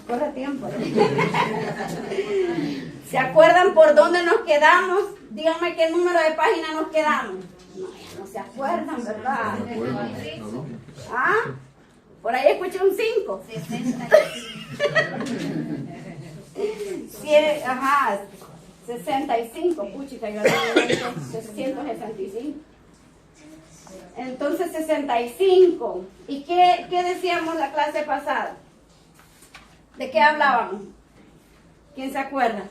Corre tiempo. ¿Se acuerdan por dónde nos quedamos? Díganme qué número de página nos quedamos. No, ya no se acuerdan, ¿verdad? ¿Ah? Por ahí escuché un 5. 65. Puchica, yo no 665. Entonces 65. ¿Y qué decíamos la clase pasada? ¿De qué hablábamos? ¿Quién se acuerda?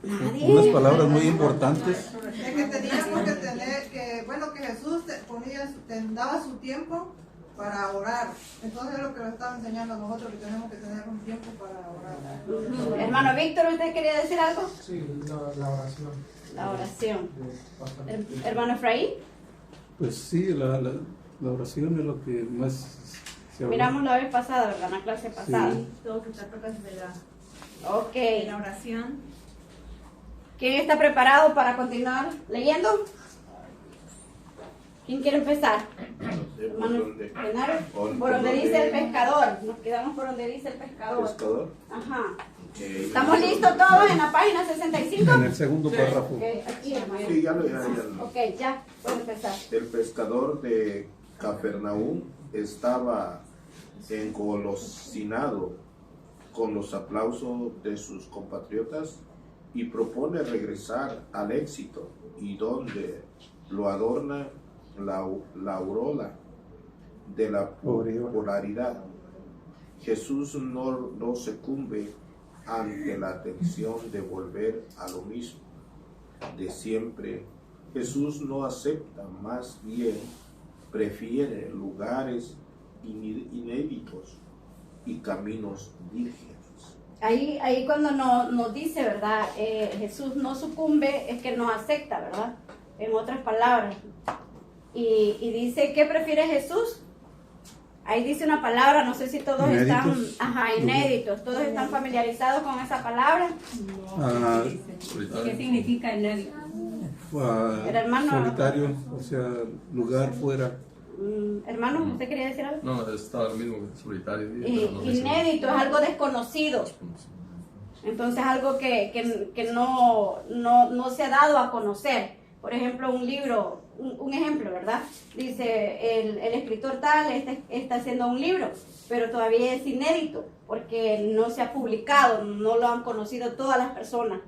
Nadie. Unas palabras muy importantes. Es que teníamos que tener que Jesús daba su tiempo para orar. Entonces es lo que nos estaba enseñando a nosotros, que tenemos que tener un tiempo para orar. Hermano Víctor, ¿usted quería decir algo? Sí, la oración. La oración. Hermano Efraín. Pues sí, la oración es lo que más se habla. Miramos la vez pasada, ¿verdad? En la clase pasada. Sí. Todo se trata de la la oración. ¿Quién está preparado para continuar leyendo? ¿Quién quiere empezar? Hermano Genaro. Por donde dice el pescador. Nos quedamos por donde dice el pescador. ¿Pescador? Ajá. Okay. ¿Estamos listos todos en la página 65? En el segundo párrafo. Okay, aquí, hermano. Sí, ya. Ok, ya, puedo empezar. El pescador de Capernaum estaba engolosinado con los aplausos de sus compatriotas y propone regresar al éxito, y donde lo adorna la aureola de la popularidad. Jesús no sucumbe ante la tensión de volver a lo mismo de siempre. Jesús no acepta, más bien prefiere lugares inéditos y caminos vírgenes. Ahí cuando nos dice, ¿verdad? Jesús no sucumbe, es que nos acepta, ¿verdad? En otras palabras. Y dice, ¿qué prefiere Jesús? Ahí dice una palabra, no sé si todos Inéditos. están, inéditos, todos están familiarizados con esa palabra. ¿Qué significa inédito? El hermano- Solitario, o sea, lugar fuera. Hermano, ¿usted quería decir algo? No, está lo mismo que solitario. Pero no sé si- Inédito, es algo desconocido. Entonces algo que no se ha dado a conocer. Por ejemplo, un libro, un ejemplo, ¿verdad? Dice, el escritor tal está haciendo un libro, pero todavía es inédito, porque no se ha publicado, no lo han conocido todas las personas.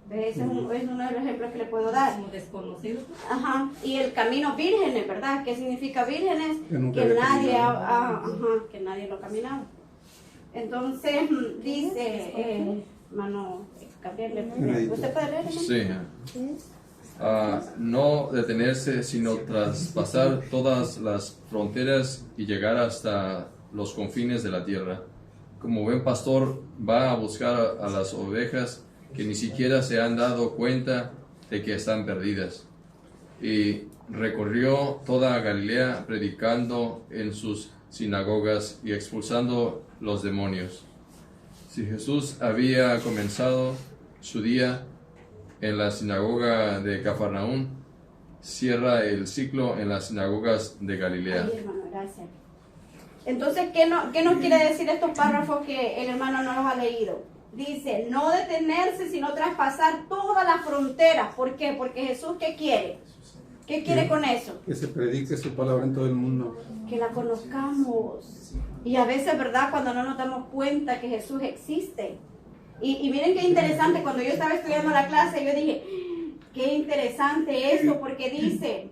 Ese es uno de los ejemplos que le puedo dar. Como desconocido. Ajá. Y el camino vírgenes, ¿verdad? ¿Qué significa vírgenes? Que nunca Que había nadie caminado. que nadie lo ha caminado. Entonces dice, hermano Gabriel, ¿usted puede leer? Hermano? Sí. No detenerse, sino traspasar todas las fronteras y llegar hasta los confines de la tierra. Como buen pastor, va a buscar a las ovejas que ni siquiera se han dado cuenta de que están perdidas. Y recorrió toda Galilea predicando en sus sinagogas y expulsando los demonios. Si Jesús había comenzado su día en la sinagoga de Cafarnaúm, cierra el ciclo en las sinagogas de Galilea. Ay, hermano, gracias. Entonces, ¿qué nos quiere decir estos párrafos que el hermano no los ha leído? Dice, no detenerse, sino traspasar todas las fronteras. ¿Por qué? Porque Jesús, ¿qué quiere? ¿Qué quiere con eso? Que se predique su palabra en todo el mundo. Que la conozcamos. Y a veces, ¿verdad? Cuando no nos damos cuenta que Jesús existe. Y miren qué interesante, cuando yo estaba estudiando la clase, yo dije, qué interesante esto, porque dice,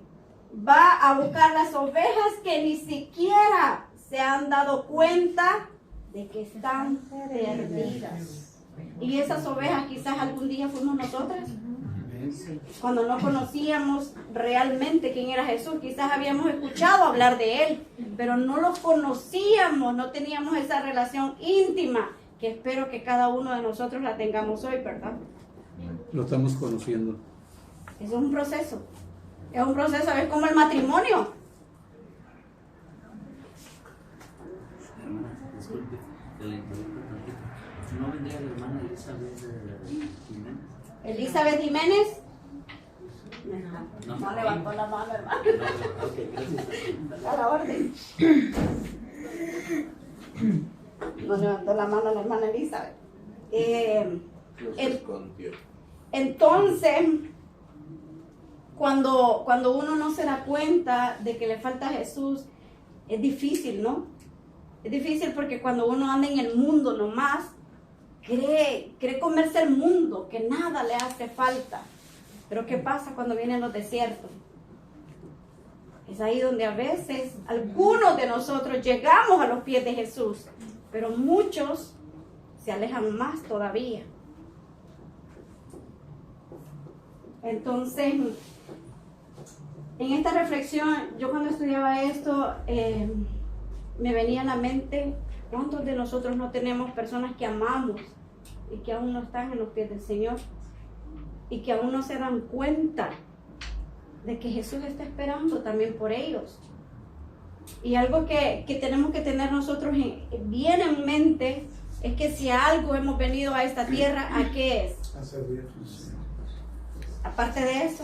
va a buscar las ovejas que ni siquiera se han dado cuenta de que están perdidas. Y esas ovejas quizás algún día fuimos nosotras. Cuando no conocíamos realmente quién era Jesús, quizás habíamos escuchado hablar de Él, pero no lo conocíamos, no teníamos esa relación íntima, que espero que cada uno de nosotros la tengamos hoy, ¿verdad? Lo estamos conociendo. Eso es un proceso. Es un proceso, es como el matrimonio. Hermana, disculpe, que le interrumpa tantito. ¿No vendría la hermana Elizabeth Jiménez? Elizabeth Jiménez. No. No levantó la mano, hermano. Ok, gracias. A la orden. No levantó la mano la hermana Elizabeth. Los escondió. Entonces, cuando uno no se da cuenta de que le falta a Jesús, es difícil, ¿no? Es difícil porque cuando uno anda en el mundo nomás, cree comerse el mundo, que nada le hace falta. Pero ¿qué pasa cuando vienen los desiertos? Es ahí donde a veces algunos de nosotros llegamos a los pies de Jesús, pero muchos se alejan más todavía. Entonces, en esta reflexión, yo cuando estudiaba esto, me venía a la mente, ¿cuántos de nosotros no tenemos personas que amamos y que aún no están en los pies del Señor? Y que aún no se dan cuenta de que Jesús está esperando también por ellos. Y algo que tenemos que tener nosotros bien en mente es que si a algo hemos venido a esta tierra, ¿a qué es? A servir. Aparte de eso,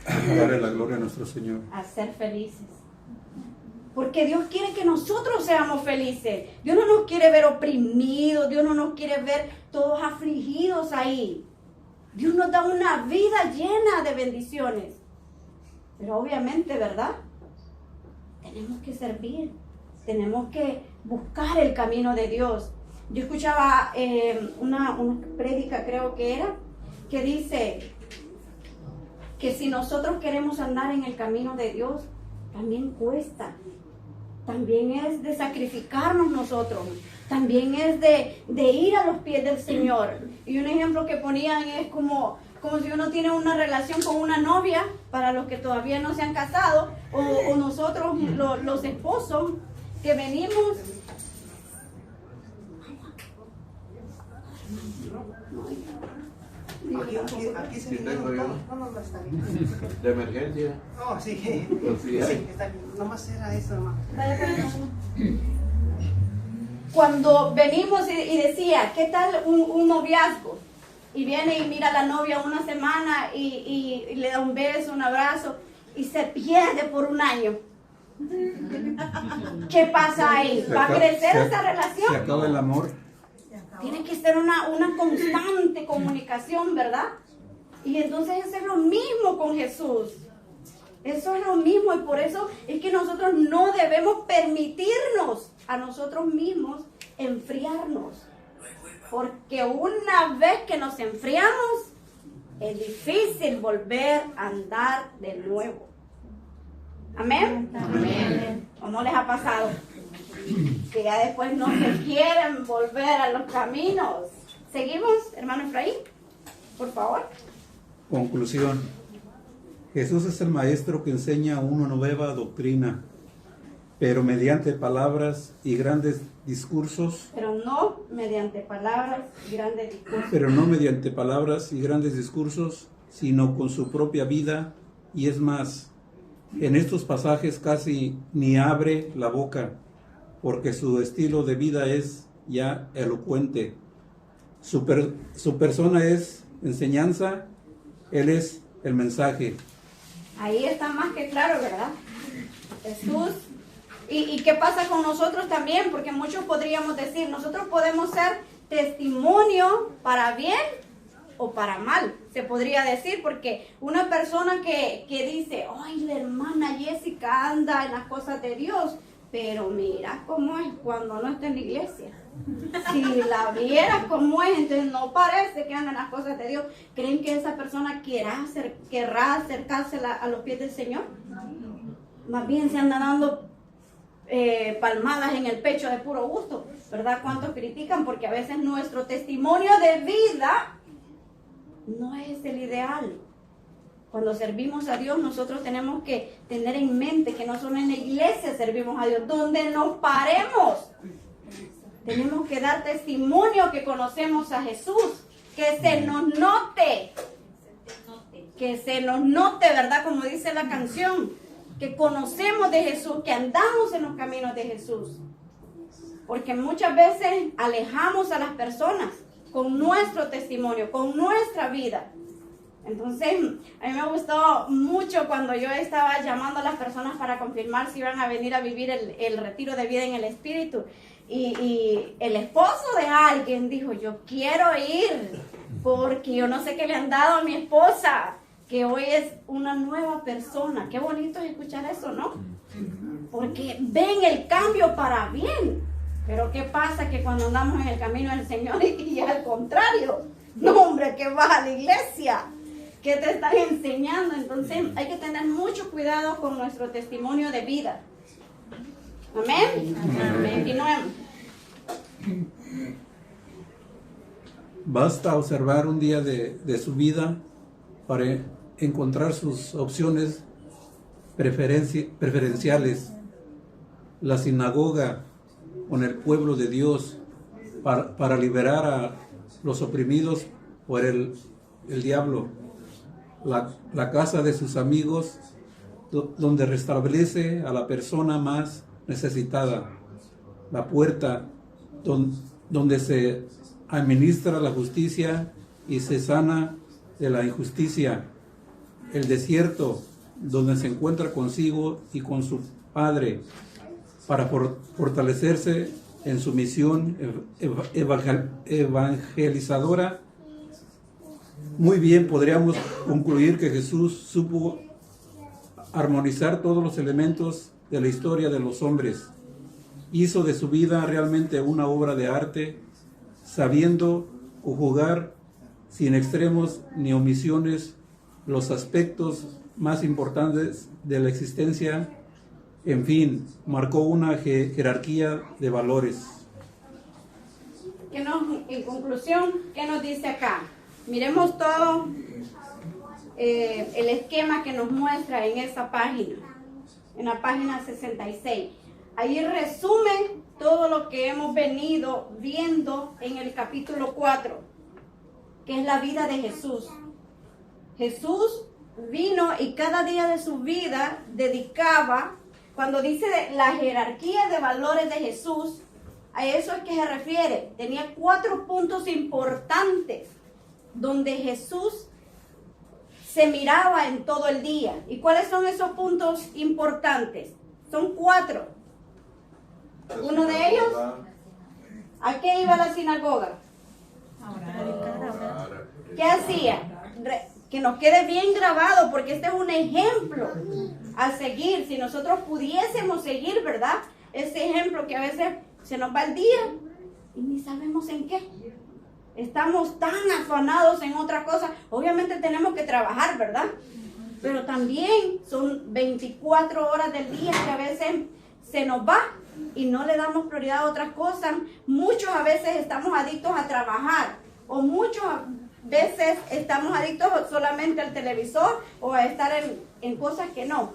Darle la gloria a nuestro Señor. a ser felices. Porque Dios quiere que nosotros seamos felices. Dios no nos quiere ver oprimidos, Dios no nos quiere ver todos afligidos ahí. Dios nos da una vida llena de bendiciones. Pero obviamente, ¿verdad? Tenemos que servir, tenemos que buscar el camino de Dios. Yo escuchaba una prédica, creo que era, que dice que si nosotros queremos andar en el camino de Dios, también cuesta. También es de sacrificarnos nosotros. También es de ir a los pies del Señor. Y un ejemplo que ponían es como si uno tiene una relación con una novia, para los que todavía no se han casado, o nosotros los esposos que venimos. Aquí se Sí, tengo yo. no está bien. De emergencia. Oh, sí. Pues sí, hay. Está bien. Nomás era eso, nomás. Cuando venimos y decía, ¿qué tal un noviazgo? Y viene y mira a la novia una semana y le da un beso, un abrazo y se pierde por un año. ¿Qué pasa ahí? ¿Va a crecer esa Se relación? acaba el amor. Tiene que ser una constante comunicación, ¿verdad? Y entonces eso es lo mismo con Jesús. Eso es lo mismo y por eso es que nosotros no debemos permitirnos a nosotros mismos enfriarnos. Porque una vez que nos enfriamos, es difícil volver a andar de nuevo. ¿Amén? Amén. ¿O no les ha pasado? Que ya después no se quieren volver a los caminos. ¿Seguimos, hermano Efraín? Por favor. Conclusión. Jesús es el maestro que enseña una nueva doctrina, pero mediante palabras y grandes discursos, Pero no mediante palabras y grandes discursos. sino con su propia vida, y es más, en estos pasajes casi ni abre la boca, porque su estilo de vida es ya elocuente. Su persona es enseñanza, él es el mensaje. Ahí está más que claro, ¿verdad? Jesús. ¿Y qué pasa con nosotros también? Porque muchos podríamos decir, nosotros podemos ser testimonio para bien o para mal, se podría decir, porque una persona que dice, ay, la hermana Jessica anda en las cosas de Dios, pero mira cómo es cuando no está en la iglesia. Si la vieras cómo es, entonces no parece que anda en las cosas de Dios. ¿Creen que esa persona querrá acercarse a los pies del Señor? Más bien se anda dando palmadas en el pecho de puro gusto, ¿verdad? ¿Cuántos critican? Porque a veces nuestro testimonio de vida no es el ideal. Cuando servimos a Dios, nosotros tenemos que tener en mente que no solo en la iglesia servimos a Dios, donde nos paremos. Tenemos que dar testimonio que conocemos a Jesús, que se nos note, ¿verdad? Como dice la canción, que conocemos de Jesús, que andamos en los caminos de Jesús. Porque muchas veces alejamos a las personas con nuestro testimonio, con nuestra vida. Entonces, a mí me gustó mucho cuando yo estaba llamando a las personas para confirmar si iban a venir a vivir el retiro de vida en el Espíritu. y el esposo de alguien dijo, yo quiero ir porque yo no sé qué le han dado a mi esposa, que hoy es una nueva persona. Qué bonito es escuchar eso, ¿no? Porque ven el cambio para bien. Pero ¿qué pasa? Que cuando andamos en el camino del Señor y es al contrario. No, hombre, que vas a la iglesia, que te están enseñando. Entonces hay que tener mucho cuidado con nuestro testimonio de vida. Amén. Amén. Y no Basta observar un día de su vida para encontrar sus opciones preferenciales. La sinagoga con el pueblo de Dios para liberar a los oprimidos por el diablo. La casa de sus amigos donde restablece a la persona más necesitada. La puerta donde se administra la justicia y se sana de la injusticia. El desierto donde se encuentra consigo y con su Padre para fortalecerse en su misión evangelizadora. Muy bien, podríamos concluir que Jesús supo armonizar todos los elementos de la historia de los hombres. Hizo de su vida realmente una obra de arte, sabiendo conjugar sin extremos ni omisiones los aspectos más importantes de la existencia. En fin, marcó una jerarquía de valores. En conclusión, ¿qué nos dice acá? Miremos todo el esquema que nos muestra en esa página, en la página 66. Ahí resume todo lo que hemos venido viendo en el capítulo 4, que es la vida de Jesús. Jesús vino y cada día de su vida dedicaba, cuando dice la jerarquía de valores de Jesús, a eso es que se refiere. Tenía 4 puntos importantes donde Jesús se miraba en todo el día. ¿Y cuáles son esos puntos importantes? Son 4. Uno de ellos, ¿a qué iba a la sinagoga? ¿Qué hacía? Que nos quede bien grabado, porque este es un ejemplo a seguir. Si nosotros pudiésemos seguir, ¿verdad? Ese ejemplo que a veces se nos va el día y ni sabemos en qué. Estamos tan afanados en otra cosa. Obviamente tenemos que trabajar, ¿verdad? Pero también son 24 horas del día que a veces se nos va y no le damos prioridad a otras cosas. Muchos a veces estamos adictos a trabajar, o muchos veces estamos adictos solamente al televisor o a estar en cosas que no.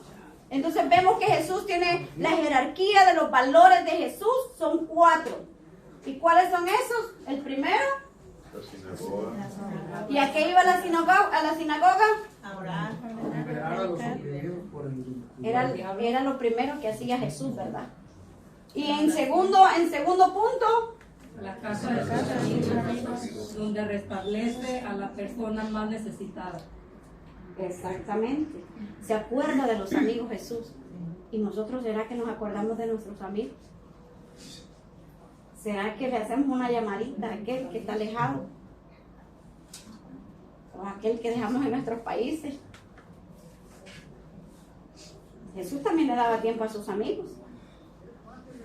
Entonces vemos que Jesús tiene la jerarquía de los valores de Jesús, son 4. ¿Y cuáles son esos? El primero. La sinagoga. ¿Y a qué iba la sinagoga? A orar. Era lo primero que hacía Jesús, ¿verdad? Y en segundo punto, La casa de Dios, donde restablece a la persona más necesitada. exactamente, se acuerda de los amigos Jesús. ¿Y nosotros será que nos acordamos de nuestros amigos? ¿Será que le hacemos una llamadita a aquel que está alejado? ¿O a aquel que dejamos en nuestros países? Jesús también le daba tiempo a sus amigos.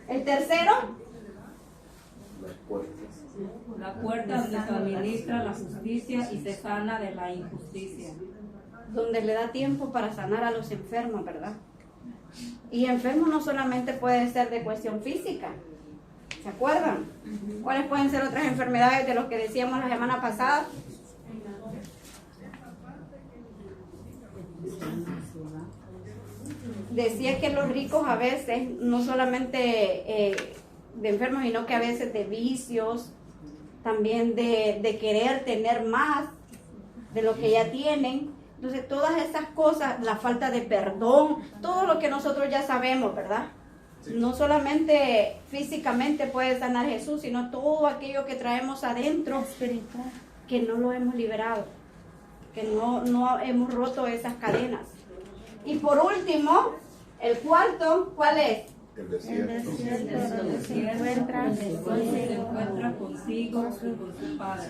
El tercero, Las puertas. La puerta donde se administra la justicia y se sana de la injusticia. donde le da tiempo para sanar a los enfermos, ¿verdad? Y enfermo no solamente puede ser de cuestión física. ¿Se acuerdan? ¿Cuáles pueden ser otras enfermedades de los que decíamos la semana pasada? Decía que los ricos a veces, no solamente de enfermos, sino que a veces de vicios, también de querer tener más de lo que ya tienen. Entonces todas esas cosas, la falta de perdón, todo lo que nosotros ya sabemos, ¿verdad? No solamente físicamente puede sanar Jesús, sino todo aquello que traemos adentro, que no lo hemos liberado, que no hemos roto esas cadenas. Y por último, el cuarto, ¿cuál es? El desierto. donde se encuentra consigo y con su Padre,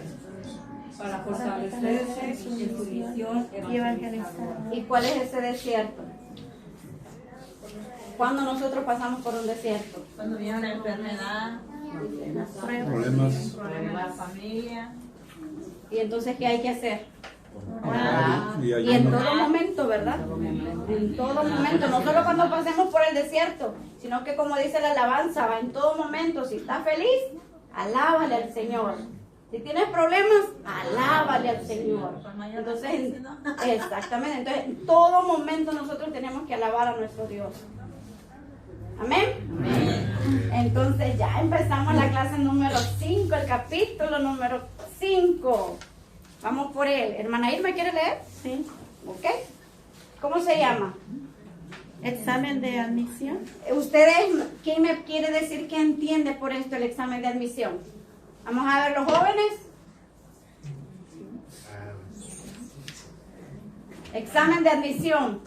para fortalecerse en su misión evangelizadora. ¿Y cuál es ese desierto? Cuando nosotros pasamos por un desierto. Cuando viene una enfermedad, Problemas. problemas de la familia, Y entonces, ¿qué hay que hacer? Y Y en ayuno. todo momento, ¿verdad? En todo momento, no solo cuando pasemos por el desierto, sino que como dice la alabanza, va en todo momento. Si estás feliz, alábale al Señor. Si tienes problemas, alábale al Señor. Entonces, exactamente. Entonces, en todo momento nosotros tenemos que alabar a nuestro Dios. Amén. Entonces ya empezamos la clase número 5, el capítulo número 5. Vamos por él. Hermana Irma, ¿quiere leer? Sí. ¿Ok? ¿Cómo se llama? Examen de admisión. Ustedes, ¿quién me quiere decir qué entiende por esto el examen de admisión? Vamos a ver los jóvenes. Examen de admisión.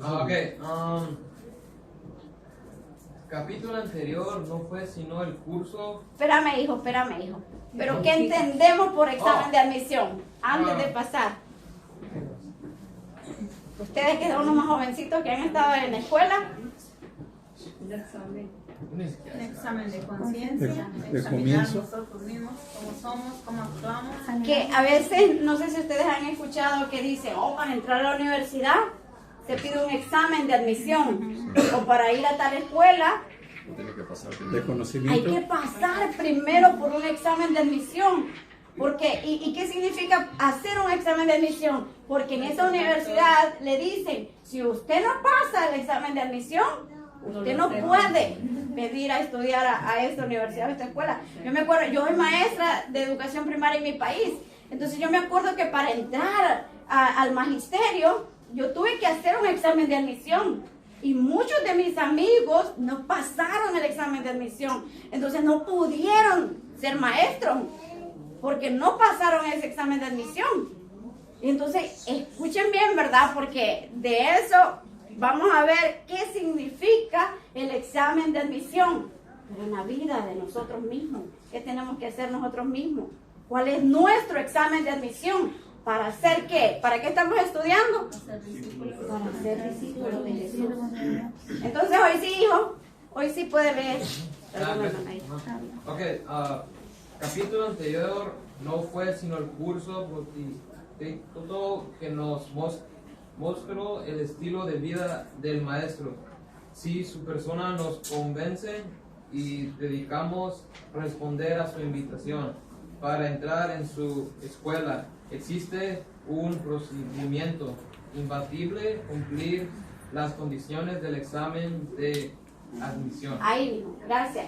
Ok, capítulo anterior no fue sino el curso. Espérame, hijo. Pero ¿qué entendemos por examen de admisión? Antes de pasar. Ustedes que son unos más jovencitos que han estado en la escuela. un examen de conciencia, De examinar comienzo. nosotros mismos, cómo somos, cómo actuamos. Que a veces, no sé si ustedes han escuchado que dicen, para entrar a la universidad se pide un examen de admisión. O para ir a tal escuela Tiene que pasar De primero. hay conocimiento. que pasar primero por un examen de admisión. Porque, ¿y qué significa hacer un examen de admisión? Porque en esa universidad le dicen, si usted no pasa el examen de admisión, usted no puede pedir a estudiar a esta universidad, a esta escuela. Yo me acuerdo, yo soy maestra de educación primaria en mi país. Entonces yo me acuerdo que para entrar al magisterio, yo tuve que hacer un examen de admisión. Y muchos de mis amigos no pasaron el examen de admisión. Entonces no pudieron ser maestros porque no pasaron ese examen de admisión. Y entonces, escuchen bien, ¿verdad? Porque de eso vamos a ver qué significa el examen de admisión. Pero en la vida de nosotros mismos, ¿qué tenemos que hacer nosotros mismos? ¿Cuál es nuestro examen de admisión? ¿Para hacer qué? ¿Para qué estamos estudiando? Para ser discípulos de Jesús. Entonces, hoy sí, hijo, hoy sí puede leer. Perdón, hermana. Ok, capítulo anterior no fue sino el curso todo que nos mostró el estilo de vida del maestro. Si su persona nos convence y dedicamos a responder a su invitación para entrar en su escuela, existe un procedimiento imbatible, cumplir las condiciones del examen de admisión. Ahí, gracias.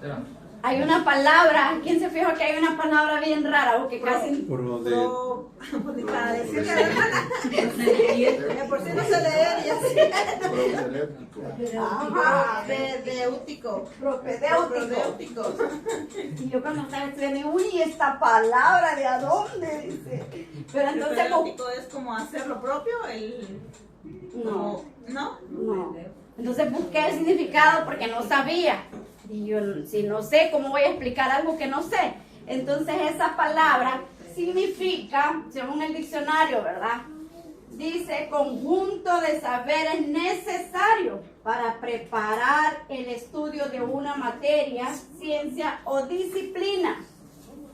Era. Hay una palabra, ¿quién se fijó que hay una palabra bien rara o que casi... Por donde Para decirle a la hermana, de por sí no sé leer y así. Propedéutico. Ajá, propedéutico. Propedéutico. Y yo cuando estaba estudiando, uy, esta palabra, ¿de a dónde? Dice. Pero entonces... Propedéutico es como hacer lo propio, No, ¿no? no. Entonces busqué el significado porque no sabía. Y yo, si no sé, ¿cómo voy a explicar algo que no sé? Entonces esa palabra significa, según el diccionario, ¿verdad? Dice conjunto de saberes necesarios para preparar el estudio de una materia, ciencia o disciplina.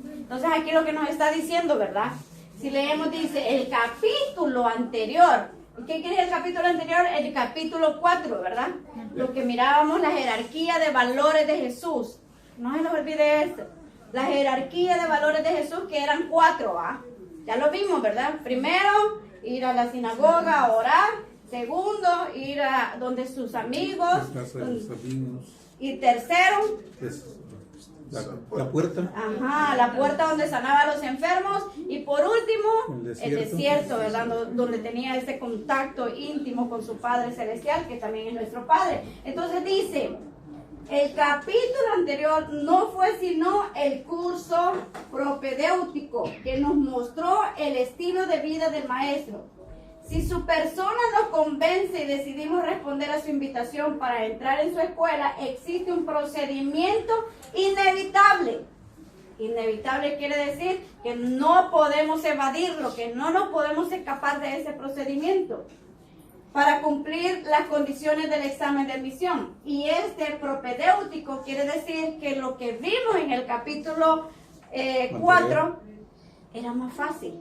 Entonces aquí lo que nos está diciendo, ¿verdad? Si leemos, dice el capítulo anterior. ¿Qué quiere el capítulo anterior? El capítulo 4, ¿verdad? Lo que mirábamos, la jerarquía de valores de Jesús. No se nos olvide esto. La jerarquía de valores de Jesús, que eran 4, ¿ah? Ya lo vimos, ¿verdad? Primero, ir a la sinagoga a orar. Segundo, ir a donde sus amigos. la casa de los amigos. Y tercero, Es la puerta. ajá, la puerta donde sanaba a los enfermos. Y por último, El el desierto, ¿verdad? Donde tenía ese contacto íntimo con su Padre Celestial, que también es nuestro Padre. Entonces dice, el capítulo anterior no fue sino el curso propedéutico que nos mostró el estilo de vida del Maestro. Si su persona nos convence y decidimos responder a su invitación para entrar en su escuela, existe un procedimiento inevitable. Inevitable quiere decir que no podemos evadirlo, que no nos podemos escapar de ese procedimiento para cumplir las condiciones del examen de admisión. Y este propedéutico quiere decir que lo que vimos en el capítulo 4 era más fácil.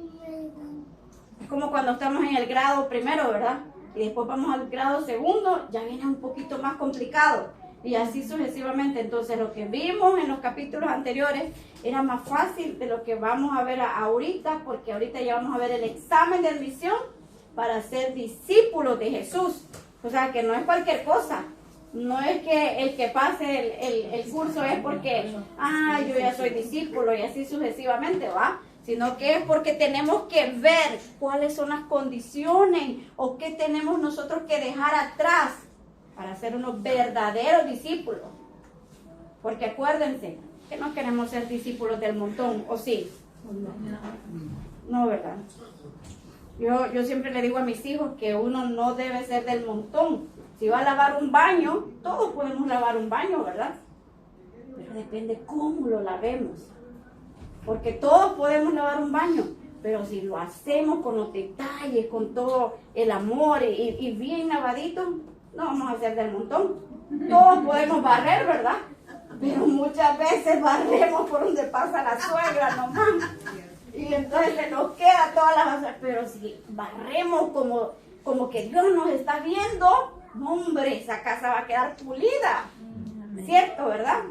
Es como cuando estamos en el grado primero, ¿verdad? Y después vamos al grado segundo, ya viene un poquito más complicado. Y así sucesivamente. Entonces lo que vimos en los capítulos anteriores era más fácil de lo que vamos a ver ahorita, porque ahorita ya vamos a ver el examen de admisión para ser discípulos de Jesús. O sea que no es cualquier cosa. No es que el que pase el curso es porque, yo ya soy discípulo y así sucesivamente, ¿va? Sino que es porque tenemos que ver cuáles son las condiciones o qué tenemos nosotros que dejar atrás para ser unos verdaderos discípulos. Porque acuérdense que no queremos ser discípulos del montón, ¿o sí? No, ¿verdad? Yo siempre le digo a mis hijos que uno no debe ser del montón. Si va a lavar un baño, todos podemos lavar un baño, ¿verdad? Pero depende cómo lo lavemos. Porque todos podemos lavar un baño, pero si lo hacemos con los detalles, con todo el amor y bien lavadito, no vamos a ser del montón. Todos podemos barrer, ¿verdad? Pero muchas veces barremos por donde pasa la suegra nomás. Y entonces se nos queda toda la basura. Pero si barremos como que Dios nos está viendo, hombre, esa casa va a quedar pulida. ¿Cierto, verdad?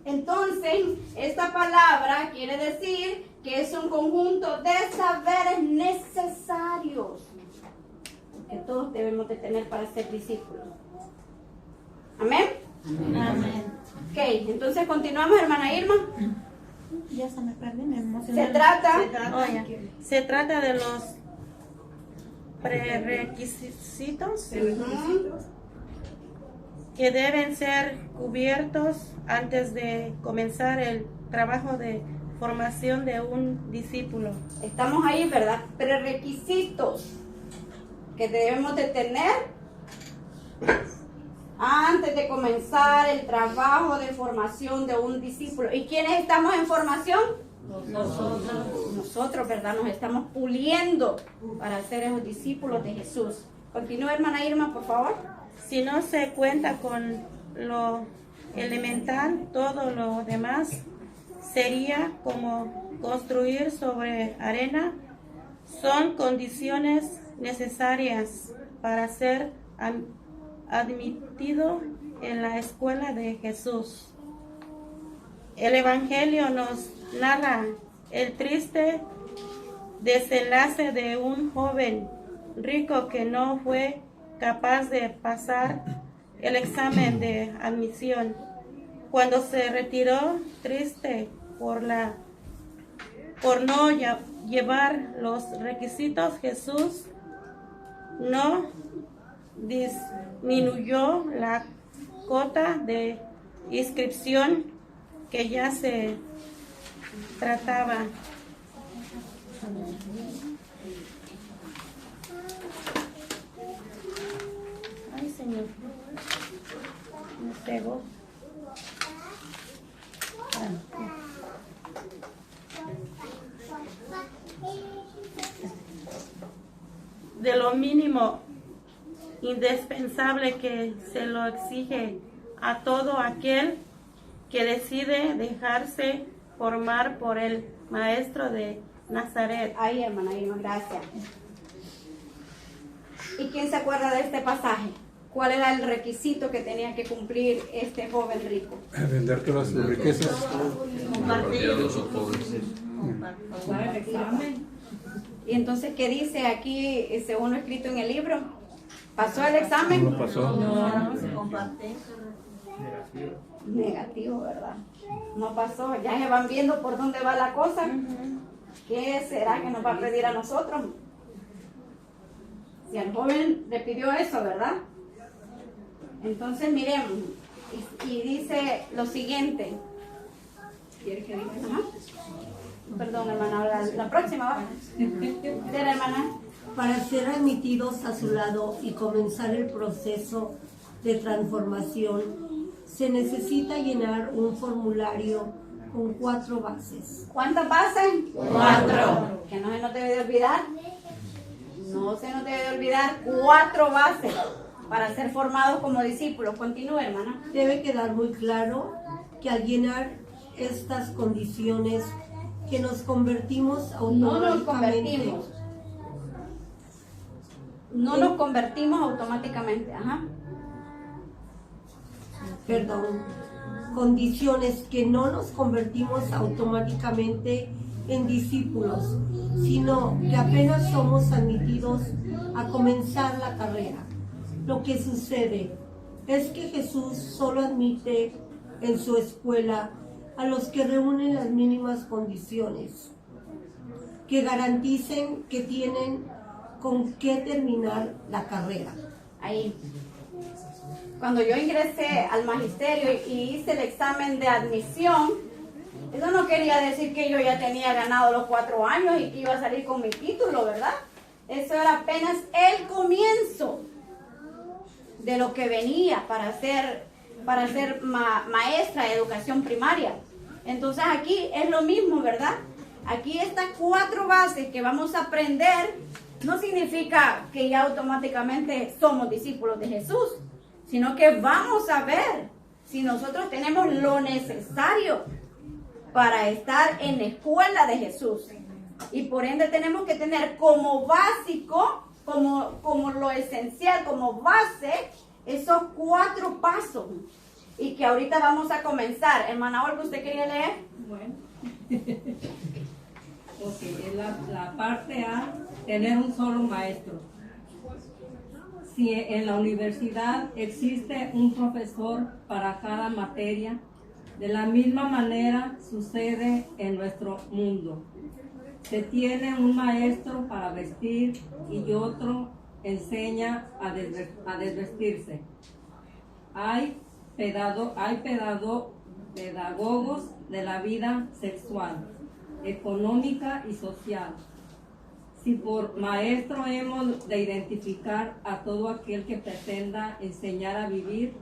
Entonces, esta palabra quiere decir que es un conjunto de saberes necesarios que todos debemos de tener para ser discípulos. ¿Amén? Amén. Ok, entonces continuamos, hermana Irma. Ya se me perdí, me emocioné. Se trata de los prerequisitos que deben ser cubiertos antes de comenzar el trabajo de formación de un discípulo. Estamos ahí, ¿verdad? Prerequisitos que debemos de tener antes de comenzar el trabajo de formación de un discípulo. ¿Y quiénes estamos en formación? Nosotros, ¿verdad? Nos estamos puliendo para ser esos discípulos de Jesús. Continúa, hermana Irma, por favor. Si no se cuenta con lo elemental, todo lo demás sería como construir sobre arena. Son condiciones necesarias para ser admitido en la escuela de Jesús. El Evangelio nos narra el triste desenlace de un joven rico que no fue capaz de pasar el examen de admisión. Cuando se retiró triste por no llevar los requisitos, Jesús no disminuyó la cuota de inscripción que ya se trataba. Ay, Señor, me pegó. De lo mínimo indispensable que se lo exige a todo aquel que decide dejarse formar por el Maestro de Nazaret. Ahí, hermana Irma, gracias. ¿Y quién se acuerda de este pasaje? ¿Cuál era el requisito que tenía que cumplir este joven rico? Vender todas sus riquezas. Compartir a los pobres. Y entonces, ¿qué dice aquí, según lo escrito en el libro? ¿Pasó el examen? No pasó. No, se comparte. Negativo, ¿verdad? No pasó. Ya se van viendo por dónde va la cosa. ¿Qué será que nos va a pedir a nosotros? Si al joven le pidió eso, ¿verdad? Entonces, miremos. Y dice lo siguiente. Ajá. Perdón, hermana, la próxima va. ¿De la hermana? Para ser admitidos a su lado y comenzar el proceso de transformación, se necesita llenar un formulario con 4 bases. ¿Cuántas bases? 4. Que no se nos debe de olvidar. No se nos debe de olvidar 4 bases para ser formados como discípulos. Continúe, hermana. Debe quedar muy claro que al llenar estas condiciones que nos convertimos automáticamente. No nos convertimos automáticamente. Ajá. Perdón. Condiciones que no nos convertimos automáticamente en discípulos, sino que apenas somos admitidos a comenzar la carrera. Lo que sucede es que Jesús solo admite en su escuela a los que reúnen las mínimas condiciones, que garanticen que tienen con qué terminar la carrera. Ahí. Cuando yo ingresé al magisterio y hice el examen de admisión, eso no quería decir que yo ya tenía ganado los 4 años y que iba a salir con mi título, ¿verdad? Eso era apenas el comienzo de lo que venía para ser maestra de educación primaria. Entonces aquí es lo mismo, ¿verdad? Aquí estas 4 bases que vamos a aprender no significa que ya automáticamente somos discípulos de Jesús, sino que vamos a ver si nosotros tenemos lo necesario para estar en la escuela de Jesús. Y por ende tenemos que tener como básico, como lo esencial, como base, esos 4 pasos. Y que ahorita vamos a comenzar. Hermana Olga, ¿usted quería leer? Bueno. Ok, en la parte A, tener un solo maestro. Si en la universidad existe un profesor para cada materia, de la misma manera sucede en nuestro mundo. Se tiene un maestro para vestir y otro enseña a desvestirse. Hay pedagogos de la vida sexual, económica y social. Si por maestro hemos de identificar a todo aquel que pretenda enseñar a vivir,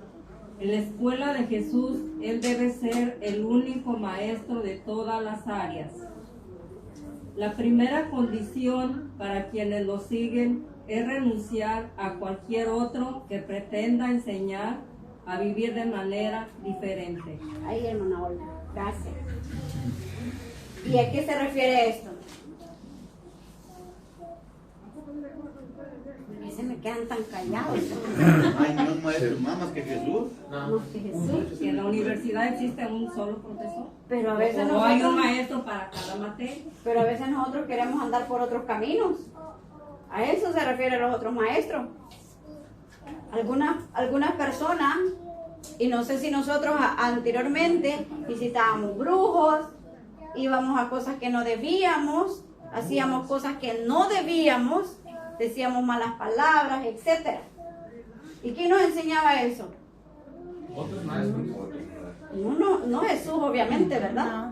en la escuela de Jesús, Él debe ser el único maestro de todas las áreas. La primera condición para quienes lo siguen es renunciar a cualquier otro que pretenda enseñar a vivir de manera diferente. Ahí, hermana Olga, gracias. ¿Y a qué se refiere esto? ¿Por qué se me quedan tan callados? Hay más maestros más que Jesús. No, que Jesús. Si en la universidad existe un solo profesor, Pero a veces o hay un nosotros, maestro para cada materia. pero a veces nosotros queremos andar por otros caminos. A eso se refieren los otros maestros. Algunas personas, y no sé si nosotros anteriormente visitábamos brujos, íbamos a cosas que no debíamos, hacíamos cosas que no debíamos, decíamos malas palabras, etc. ¿Y quién nos enseñaba eso? Otros maestros. No Jesús, obviamente, ¿verdad?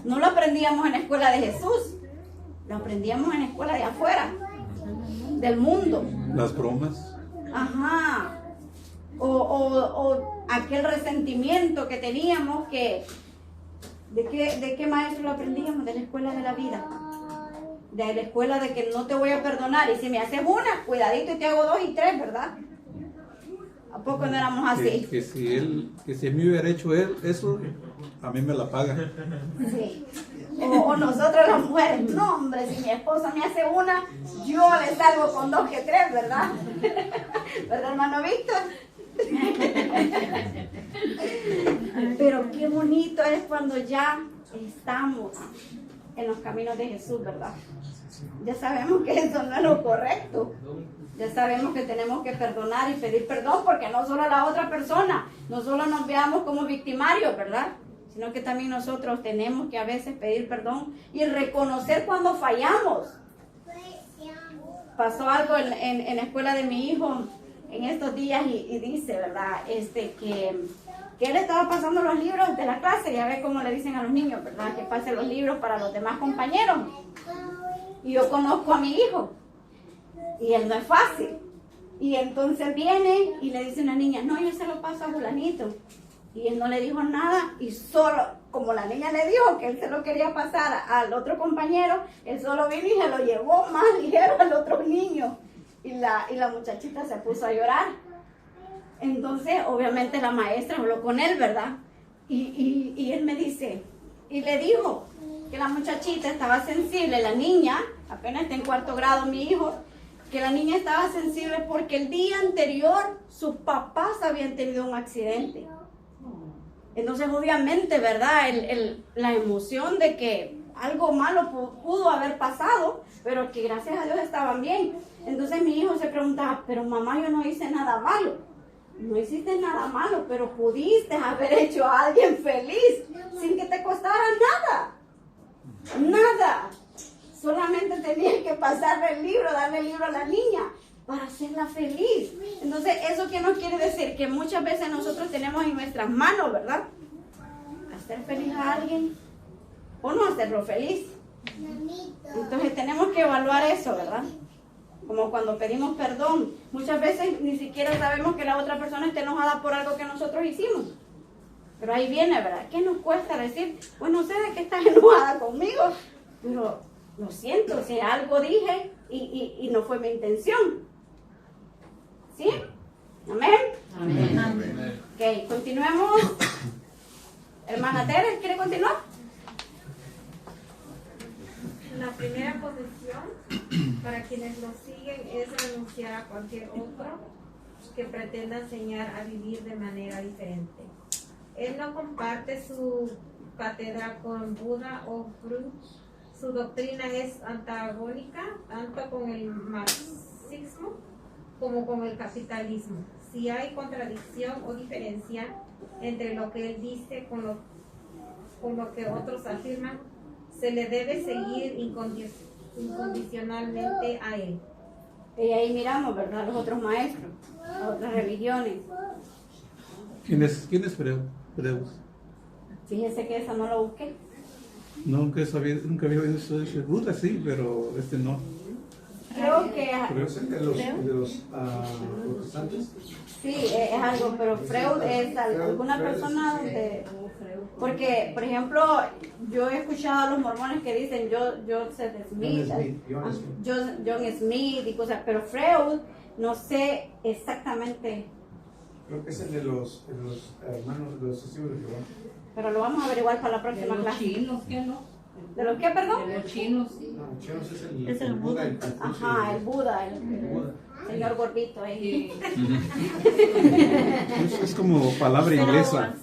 No lo aprendíamos en la escuela de Jesús, lo aprendíamos en la escuela de afuera, del mundo. Las bromas. Ajá. O aquel resentimiento que teníamos que... ¿De qué maestro lo aprendíamos? De la escuela de la vida. De la escuela de que no te voy a perdonar. Y si me haces una, cuidadito y te hago 2 y 3, ¿verdad? ¿A poco no éramos así? Que si a mí hubiera hecho él eso, a mí me la paga. Sí. O nosotros las mujeres, no hombre, si mi esposa me hace una, yo le salgo con 2 que 3, ¿verdad? ¿Verdad, hermano Víctor? Pero qué bonito es cuando ya estamos en los caminos de Jesús, ¿verdad? Ya sabemos que eso no es lo correcto. Ya sabemos que tenemos que perdonar y pedir perdón, porque no solo la otra persona, no solo nos veamos como victimarios, ¿verdad? Sino que también nosotros tenemos que a veces pedir perdón y reconocer cuando fallamos. Pasó algo en la escuela de mi hijo en estos días y dice, ¿verdad? Que que él estaba pasando los libros de la clase, ya ve cómo le dicen a los niños, ¿verdad? Que pase los libros para los demás compañeros. Y yo conozco a mi hijo, y él no es fácil. Y entonces viene y le dice una niña, no, yo se lo paso a fulanito. Y él no le dijo nada, y solo, como la niña le dijo que él se lo quería pasar al otro compañero, él solo vino y se lo llevó más ligero al otro niño. Y la muchachita se puso a llorar. Entonces, obviamente la maestra habló con él, ¿verdad? Y él me dice, y le dijo que la muchachita estaba sensible, la niña, apenas está en 4º grado mi hijo, que la niña estaba sensible porque el día anterior sus papás habían tenido un accidente. Entonces, obviamente, ¿verdad? La emoción de que algo malo pudo haber pasado, pero que gracias a Dios estaban bien. Entonces mi hijo se preguntaba, pero mamá, yo no hice nada malo. No hiciste nada malo, pero pudiste haber hecho a alguien feliz sin que te costara nada. Nada. Solamente tenías que pasarle el libro, darle el libro a la niña para hacerla feliz. Entonces, ¿eso qué nos quiere decir? Que muchas veces nosotros tenemos en nuestras manos, ¿verdad? Hacer feliz a alguien o no hacerlo feliz. Entonces, tenemos que evaluar eso, ¿verdad? Como cuando pedimos perdón. Muchas veces ni siquiera sabemos que la otra persona está enojada por algo que nosotros hicimos. Pero ahí viene, ¿verdad? ¿Qué nos cuesta decir? Pues no sé de qué estás enojada conmigo, pero lo siento, si algo dije y no fue mi intención. ¿Sí? ¿Amén? Amén. Amén. Ok, continuemos. Hermana Tere, ¿quiere continuar? La primera posición para quienes lo siguen es renunciar a cualquier otro que pretenda enseñar a vivir de manera diferente. Él no comparte su cátedra con Buda o Freud. Su doctrina es antagónica tanto con el marxismo como con el capitalismo. Si hay contradicción o diferencia entre lo que él dice con lo que otros afirman, se le debe seguir incondicionalmente a él. Y ahí miramos, ¿verdad? Los otros maestros, las otras religiones. ¿Quién es Freud? Fíjese que esa no lo busqué. Nunca había oído eso de ese. Buda sí, pero no. Creo que... Pero es de los protestantes. Sí, es algo, pero Freud es alguna persona donde... Porque, por ejemplo, yo he escuchado a los mormones que dicen Joseph Smith, John Smith y cosas, pero Freud no sé exactamente. Creo que es el de los hermanos de los testigos de Jehová. Pero lo vamos a averiguar para la próxima clase. Chinos, ¿qué no? ¿De los qué, perdón? De los chinos. No, chinos es el Buda. Ajá, el Buda, el señor gordito ahí. Es como palabra inglesa.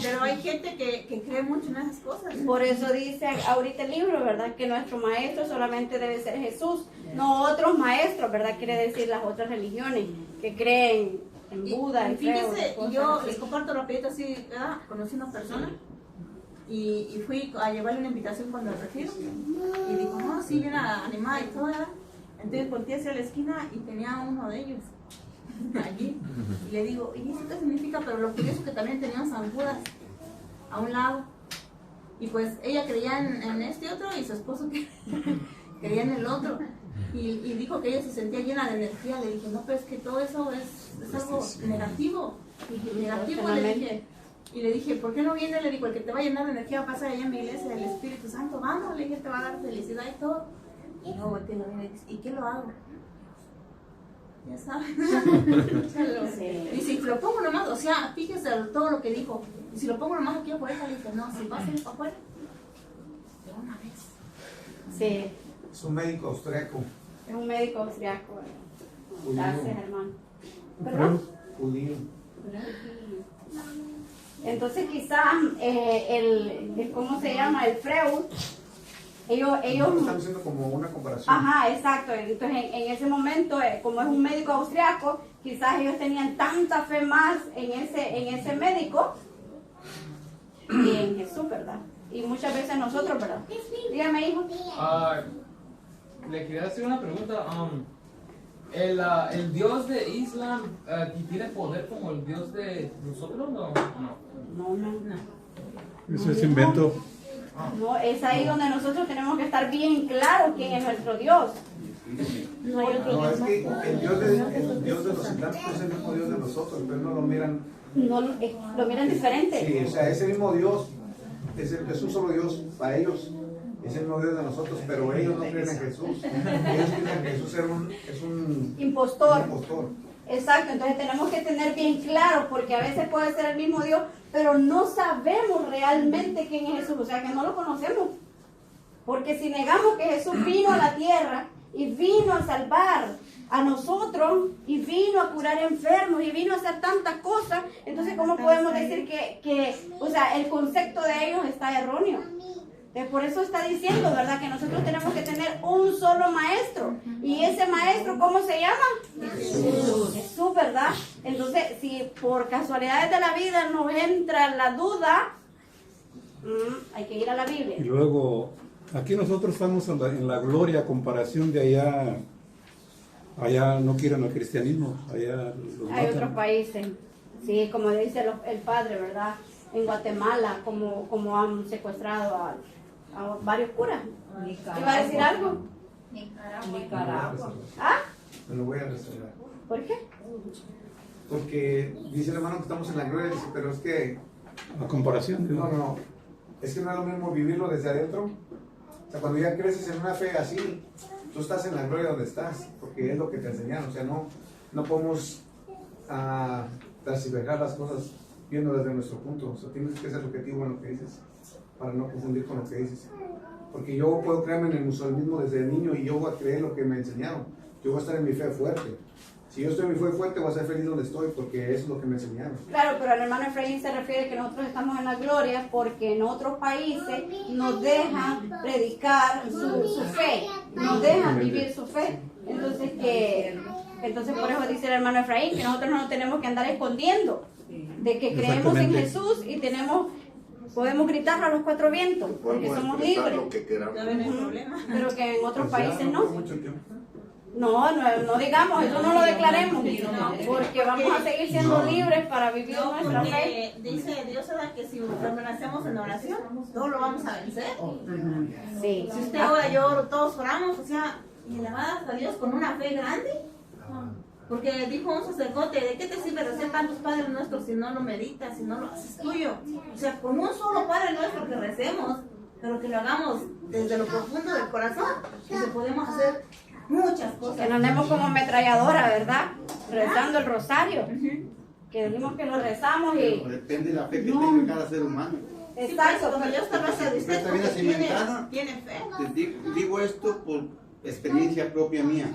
Pero hay gente que cree mucho en esas cosas. Por eso dice ahorita el libro, ¿verdad? Que nuestro maestro solamente debe ser Jesús, no otros maestros, ¿verdad? Quiere decir las otras religiones que creen en Buda. Y fíjense, yo les comparto rapidito así, ¿verdad? Conocí una persona y fui a llevarle una invitación cuando el retiro y dijo, no, sí, bien animada y todo, ¿verdad? Entonces volteé hacia la esquina y tenía uno de ellos allí y le digo, ¿y eso qué significa? Pero lo curioso es que también tenía San Judas a un lado y pues ella creía en este otro y su esposo creía en el otro y dijo que ella se sentía llena de energía. Le dije, no, pero es que todo eso es algo negativo, le dije. Y le dije, ¿por qué no viene? Le digo, el que te va a llenar de energía va a pasar allá en mi iglesia, el Espíritu Santo, vamos, le dije, te va a dar felicidad y todo. Y luego volteé y le dije, ¿y qué lo hago? Ya sabes. Y si lo pongo nomás, o sea, fíjese todo lo que dijo. Y si lo pongo nomás aquí afuera, le dije, no, si vas a ir para afuera, de una vez. Sí. Es un médico austriaco. Es un médico austriaco. Gracias, hermano. ¿Perdón? Judío. Entonces quizás ¿cómo se llama? El Freud, ellos estamos haciendo como una comparación. Ajá, exacto. Entonces en ese momento, como es un médico austriaco, quizás ellos tenían tanta fe más en ese médico y en Jesús, ¿verdad? Y muchas veces nosotros, ¿verdad? Dígame, hijo. Le quería hacer una pregunta. el Dios de Islam tiene poder como el Dios de nosotros, ¿no? No. Eso es invento. No, es ahí donde nosotros tenemos que estar bien claros quién es nuestro Dios. No hay otro No, Dios es más. que el Dios de los islámicos es el mismo Dios de nosotros, pero no lo miran. No, lo miran diferente. Sí, o sea, ese mismo Dios es un solo Dios para ellos. Es el mismo Dios de nosotros, pero ellos no creen en Jesús. Ellos piensan que Jesús es un Impostor. impostor. Exacto, entonces tenemos que tener bien claro, porque a veces puede ser el mismo Dios, pero no sabemos realmente quién es Jesús, o sea que no lo conocemos. Porque si negamos que Jesús vino a la tierra y vino a salvar a nosotros y vino a curar enfermos y vino a hacer tantas cosas, entonces ¿cómo podemos decir que o sea, el concepto de ellos está erróneo? Por eso está diciendo, ¿verdad? Que nosotros tenemos que tener un solo maestro. ¿Y ese maestro cómo se llama? Jesús. Jesús, ¿verdad? Entonces, si por casualidades de la vida nos entra la duda, hay que ir a la Biblia. Y luego, aquí nosotros estamos en la gloria a comparación de allá. Allá no quieren el cristianismo, allá los Hay matan. otros países, sí, como dice el padre, ¿verdad? En Guatemala, como han secuestrado a varios curas. ¿Iba a decir algo? Nicaragua. ¿Ah? Me lo voy a reservar. ¿Por qué? Porque dice el hermano que estamos en la gloria, dice, pero es que... A comparación. No. Es que no es lo mismo vivirlo desde adentro. O sea, cuando ya creces en una fe así, tú estás en la gloria donde estás, porque es lo que te enseñaron. O sea, no podemos transverjar las cosas viendo desde nuestro punto. O sea, tienes que ser objetivo en lo que dices, para no confundir con lo que dices. Porque yo puedo creerme en el musulmanismo desde niño y yo voy a creer lo que me enseñaron. Yo voy a estar en mi fe fuerte. Si yo estoy en mi fe fuerte, voy a ser feliz donde estoy, porque eso es lo que me enseñaron. Claro, pero el hermano Efraín se refiere que nosotros estamos en la gloria porque en otros países nos dejan predicar su fe, nos dejan vivir su fe. Entonces por eso dice el hermano Efraín que nosotros no nos tenemos que andar escondiendo de que creemos en Jesús y podemos gritarlo a los cuatro vientos porque somos libres. Pero que en otros países no. No digamos, eso no lo declaremos, porque vamos a seguir siendo libres para vivir nuestra fe. Dice Dios que si permanecemos en oración, todos lo vamos a vencer. Sí. Si usted ora, yo oro, todos oramos, o sea, y alabadas a Dios con una fe grande. Porque dijo un sacerdote, ¿de qué te sirve rezar tantos Padres Nuestros si no lo meditas, si no lo haces tuyo? O sea, con un solo Padre Nuestro que recemos, pero que lo hagamos desde lo profundo del corazón, y que podemos hacer muchas cosas. Que no andemos como ametralladora, ¿verdad? Rezando el rosario. Que decimos que lo rezamos y... Pero depende de la fe que tenga cada ser humano. Exacto. Cuando Dios te reza de usted, Está bien porque cimentada. tiene fe. Les digo esto por experiencia propia mía.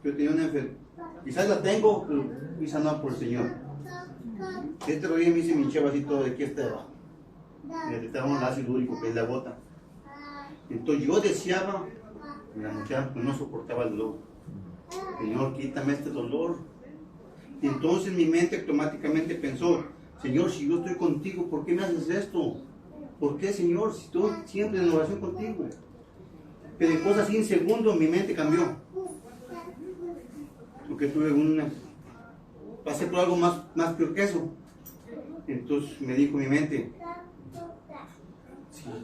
Yo tenía una enfermedad, quizás la tengo, pero quizás no por el Señor. Este rodillo me hice mi chavacito de aquí hasta abajo. Necesitaba un ácido úrico, que es la gota. Entonces yo deseaba, la muchacha pues, no soportaba el dolor. Señor, quítame este dolor. Y entonces mi mente automáticamente pensó, Señor, si yo estoy contigo, ¿por qué me haces esto? ¿Por qué, Señor, si estoy siempre en oración contigo? Que de cosas así en segundos mi mente cambió. Porque pasé por algo más peor que eso. Entonces me dijo mi mente,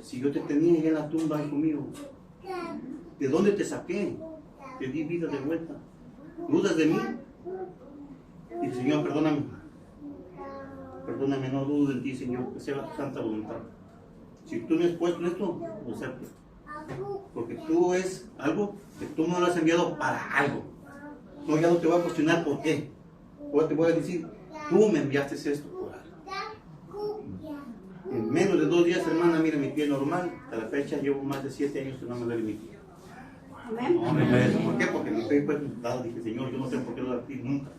si yo te tenía ya en la tumba, hijo mío, ¿de dónde te saqué? Te di vida de vuelta. ¿Dudas de mí? Y el Señor, perdóname, no dudo en ti, Señor, que sea tu santa voluntad. Si tú me has puesto esto, lo acepto. Porque tú es algo que tú me lo has enviado para algo. No, ya no te voy a cuestionar por qué. Ahora te voy a decir, tú me enviaste esto por algo. En menos de 2 días, hermana, mira mi pie normal. Hasta la fecha llevo más de 7 años que no me duele mi pie. Amén. ¿Por qué? Porque mi fe fue dado. Dije, Señor, yo no sé por qué lo doy a ti nunca.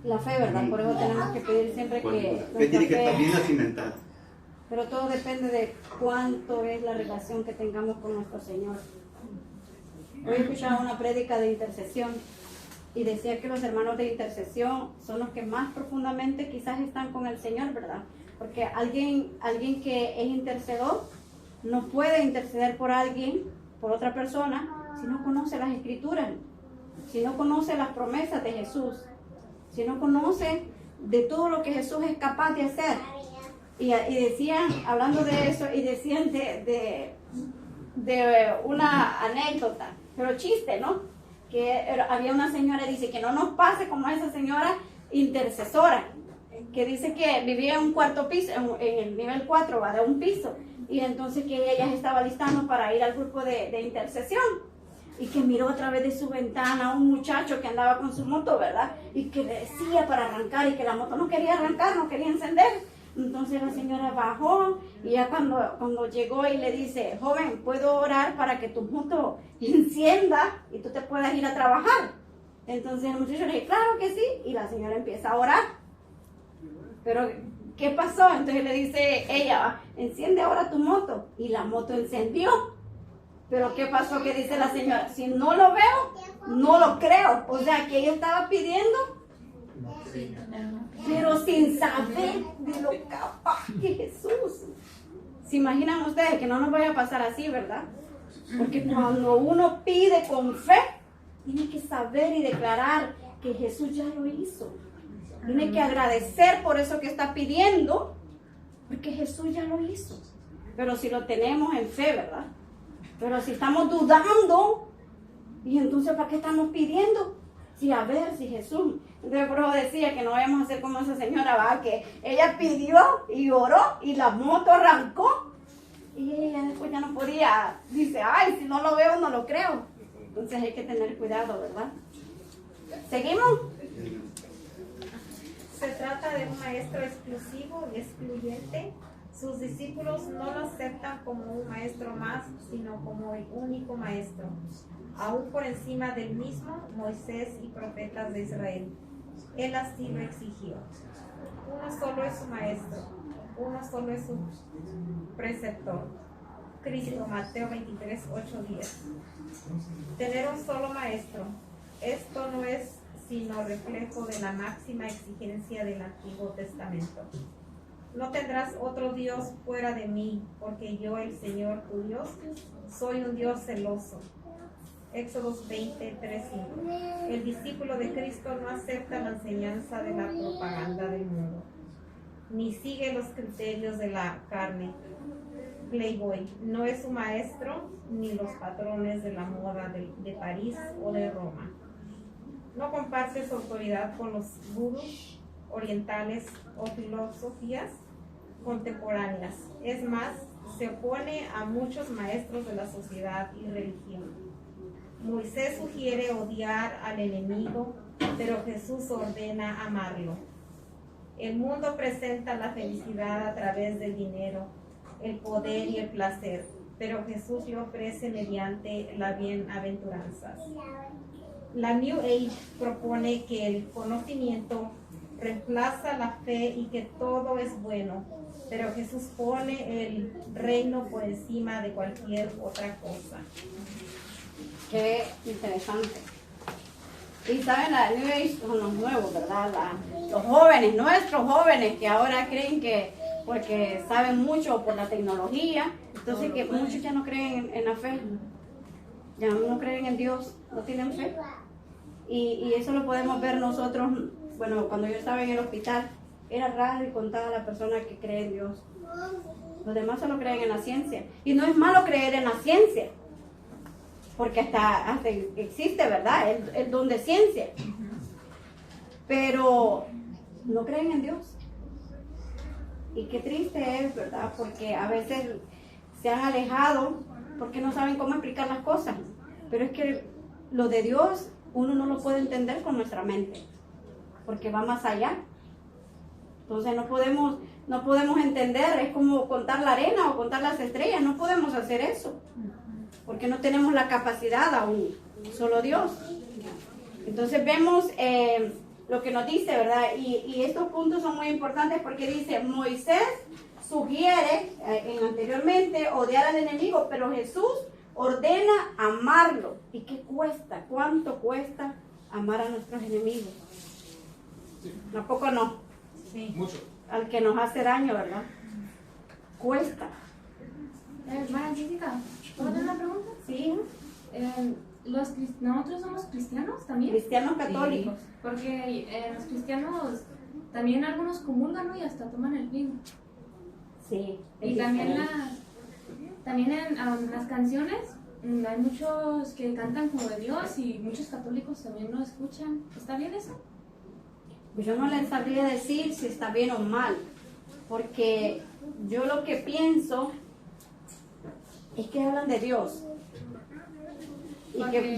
La fe, ¿verdad? Por eso tenemos que pedir siempre Bueno, que... la fe tiene que estar bien cimentada. Pero todo depende de cuánto es la relación que tengamos con nuestro Señor. Hoy escuchaba una prédica de intercesión y decía que los hermanos de intercesión son los que más profundamente quizás están con el Señor, ¿verdad? Porque alguien que es intercedor no puede interceder por alguien, por otra persona, si no conoce las Escrituras. si no conoce las promesas de Jesús, si no conoce de todo lo que Jesús es capaz de hacer. Y decían, hablando de eso, y decían de una anécdota, pero chiste, ¿no? Que había una señora, dice, que no nos pase como esa señora intercesora, que dice que vivía en un cuarto piso, en el nivel 4, de un piso, y entonces que ella ya estaba listando para ir al grupo de intercesión, y que miró a través de su ventana a un muchacho que andaba con su moto, ¿verdad? Y que le decía para arrancar, y que la moto no quería arrancar, no quería encender. Entonces la señora bajó, y ya cuando llegó y le dice, joven, ¿puedo orar para que tu moto encienda y tú te puedas ir a trabajar? Entonces el muchacho le dice, claro que sí, y la señora empieza a orar. Pero, ¿qué pasó? Entonces le dice ella, enciende ahora tu moto, y la moto encendió. Pero ¿qué pasó? Que dice la señora, si no lo veo, no lo creo. O sea, que ella estaba pidiendo, pero sin saber de lo capaz que Jesús. ¿Se imaginan ustedes que no nos vaya a pasar así, verdad? Porque cuando uno pide con fe, tiene que saber y declarar que Jesús ya lo hizo. Tiene que agradecer por eso que está pidiendo, porque Jesús ya lo hizo. Pero si lo tenemos en fe, ¿verdad? Pero si estamos dudando, y entonces ¿para qué estamos pidiendo? Sí, a ver si Jesús. Entonces por eso decía que no vayamos a hacer como esa señora, ¿va? Que ella pidió y oró y la moto arrancó. Y ella después ya no podía. Dice, ay, si no lo veo, no lo creo. Entonces hay que tener cuidado, ¿verdad? ¿Seguimos? Se trata de un maestro exclusivo y excluyente. Sus discípulos no lo aceptan como un maestro más, sino como el único maestro, aún por encima del mismo Moisés y profetas de Israel. Él así lo exigió. Uno solo es su maestro, uno solo es su preceptor. Cristo, Mateo 23, 8, 10. Tener un solo maestro, esto no es sino reflejo de la máxima exigencia del Antiguo Testamento. No tendrás otro Dios fuera de mí, porque yo, el Señor tu Dios, soy un Dios celoso. Éxodos 20, 3, 5. El discípulo de Cristo no acepta la enseñanza de la propaganda del mundo, ni sigue los criterios de la carne. Playboy no es su maestro, ni los patrones de la moda de París o de Roma. No comparte su autoridad con los gurús orientales o filosofías contemporáneas. Es más, se opone a muchos maestros de la sociedad y religión. Moisés sugiere odiar al enemigo, pero Jesús ordena amarlo. El mundo presenta la felicidad a través del dinero, el poder y el placer, pero Jesús le ofrece mediante la bienaventuranza. La New Age propone que el conocimiento reemplaza la fe y que todo es bueno, pero Jesús pone el reino por encima de cualquier otra cosa. Qué interesante. Y saben, la New Age son los nuevos, ¿verdad? Los jóvenes, nuestros jóvenes que ahora creen que porque saben mucho por la tecnología, entonces que muchos ya no creen en la fe, ya no creen en Dios, no tienen fe. Y eso lo podemos ver nosotros. Bueno, cuando yo estaba en el hospital, era raro y contada la persona que cree en Dios. Los demás solo creen en la ciencia. Y no es malo creer en la ciencia, porque hasta existe, ¿verdad? El don de ciencia. Pero no creen en Dios. Y qué triste es, ¿verdad? Porque a veces se han alejado porque no saben cómo explicar las cosas. Pero es que lo de Dios uno no lo puede entender con nuestra mente, porque va más allá. Entonces no podemos entender, es como contar la arena o contar las estrellas, no podemos hacer eso, porque no tenemos la capacidad aún, solo Dios. Entonces vemos lo que nos dice, ¿verdad? Y estos puntos son muy importantes porque dice, Moisés sugiere anteriormente odiar al enemigo, pero Jesús ordena amarlo. ¿Y qué cuesta? ¿Cuánto cuesta amar a nuestros enemigos? Tampoco no. Sí. Mucho. Al que nos hace daño, ¿verdad? Cuesta. Hermana Jessica, ¿puedo hacer una pregunta? Sí. nosotros somos cristianos también. Cristianos católicos. Sí, porque los cristianos también algunos comulgan, ¿no? Y hasta toman el vino. Sí. Y también en las canciones hay muchos que cantan como de Dios y muchos católicos también lo escuchan. ¿Está bien eso? Pues yo no les sabría decir si está bien o mal, porque yo lo que pienso es que hablan de Dios. Y que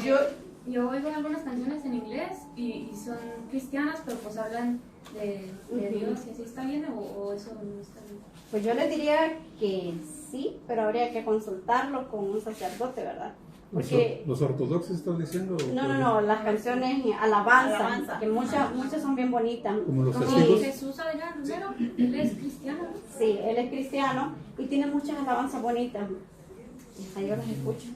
yo oigo algunas canciones en inglés y son cristianas, pero pues hablan de Dios, y así está bien o eso no está bien. Pues yo les diría que sí, pero habría que consultarlo con un sacerdote, ¿verdad? Porque ¿Los ortodoxos estás diciendo? no, las canciones alabanza, que muchas son bien bonitas. Como los Como testigos. Jesús Adrián Romero, él es cristiano, ¿no? Sí, él es cristiano y tiene muchas alabanzas bonitas. Y hasta yo las escucho.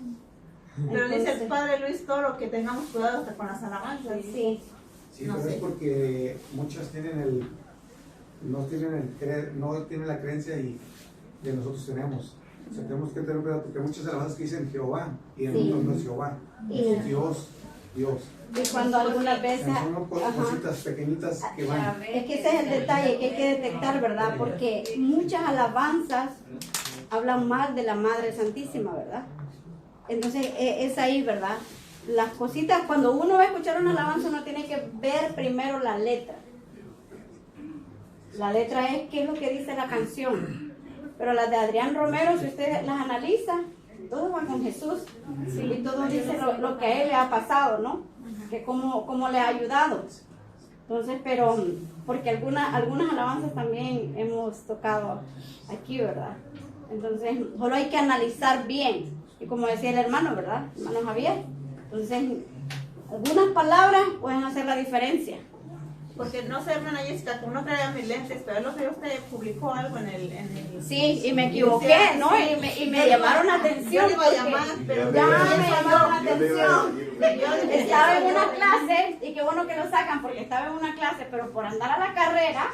Pero dice Entonces, el Padre Luis Toro que tengamos cuidado hasta con las alabanzas. Sí. Sí, No pero sé. es porque muchas tienen no tienen la creencia y que nosotros tenemos. O sea, tenemos que tener cuidado porque muchas alabanzas que dicen Jehová y en Sí. muchos no es Jehová, Y- es Dios. Y cuando algunas veces... Son cositas pequeñitas que van. Es que ese es el detalle que hay que detectar, ¿verdad? Porque muchas alabanzas hablan mal de la Madre Santísima, ¿verdad? Entonces es ahí, ¿verdad? Las cositas, cuando uno va a escuchar una alabanza, uno tiene que ver primero la letra. La letra es qué es lo que dice la canción. Pero las de Adrián Romero, si usted las analiza, todo va con Jesús. Y todo dice lo que a él le ha pasado, ¿no? Que cómo le ha ayudado. Entonces, pero, porque algunas alabanzas también hemos tocado aquí, ¿verdad? Entonces, solo hay que analizar bien. Y como decía el hermano, ¿verdad? Hermano Javier. Entonces, algunas palabras pueden hacer la diferencia. Porque no sé, hermana Jessica, como no traía mis lentes, pero el otro día usted publicó algo en el... Sí, y me equivoqué, ¿no? Y me llamaron la atención. Yo le iba a llamar, pero ya me llamaron la yo le iba atención. Estaba en una clase, y qué bueno que lo sacan, porque estaba en una clase, pero por andar a la carrera,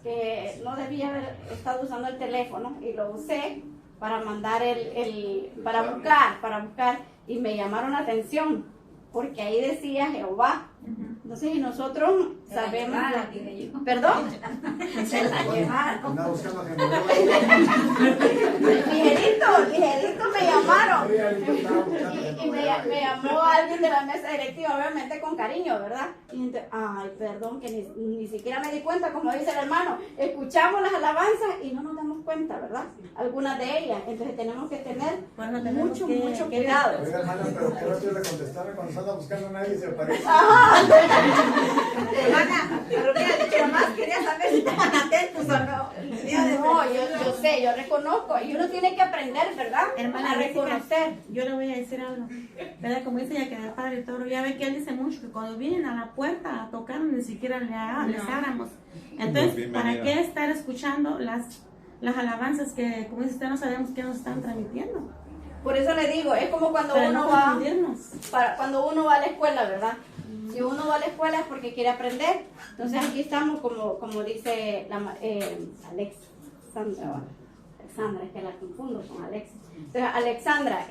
que no debía haber estado usando el teléfono, y lo usé para mandar para buscar, y me llamaron la atención, porque ahí decía Jehová. Entonces, y nosotros sabemos... ¿Perdón? Se la llevaron. Andaba buscando a gente. Ligerito me llamaron. Y me llamó alguien de la mesa directiva, obviamente con cariño, ¿verdad? Y entonces, ay, perdón, que ni siquiera me di cuenta, como dice el hermano. Escuchamos las alabanzas y no nos damos cuenta, ¿verdad? Algunas de ellas. Entonces tenemos que tener mucho cuidado. Oiga, hermana, pero qué rápido le contestaron cuando se anda buscando a nadie se aparece. Hermana, pero mira, dicho más, quería saber si estaban atentos o no. No, yo sé, yo reconozco. Y uno tiene que aprender, ¿verdad? Hermana, a reconocer. yo le voy a decir algo, ¿verdad? Como dice ya que el Padre Toro, ya ve que él dice mucho que cuando vienen a la puerta a tocar ni siquiera les abramos. Entonces, ¿para qué estar escuchando las alabanzas que, como dice usted, no sabemos qué nos están transmitiendo? Por eso le digo, es como cuando uno cuando uno va a la escuela, ¿verdad? Si uno va a la escuela es porque quiere aprender. Entonces aquí estamos como dice Alexandra, es que la confundo con Alexa. Entonces, Alexandra,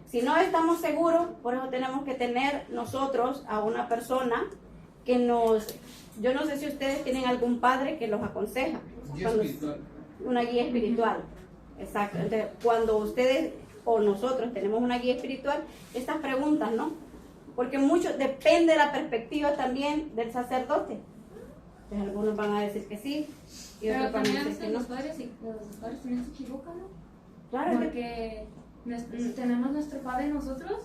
si no estamos seguros, por eso tenemos que tener nosotros a una persona que yo no sé si ustedes tienen algún padre que los aconseja. Una guía espiritual. Exacto. Entonces, cuando ustedes o nosotros tenemos una guía espiritual, estas preguntas, ¿no? Porque mucho depende de la perspectiva también del sacerdote. Entonces, algunos van a decir que sí y Pero otros van a también a decir que veces no. los padres también se equivocan, ¿no? Claro. Porque tenemos nuestro padre nosotros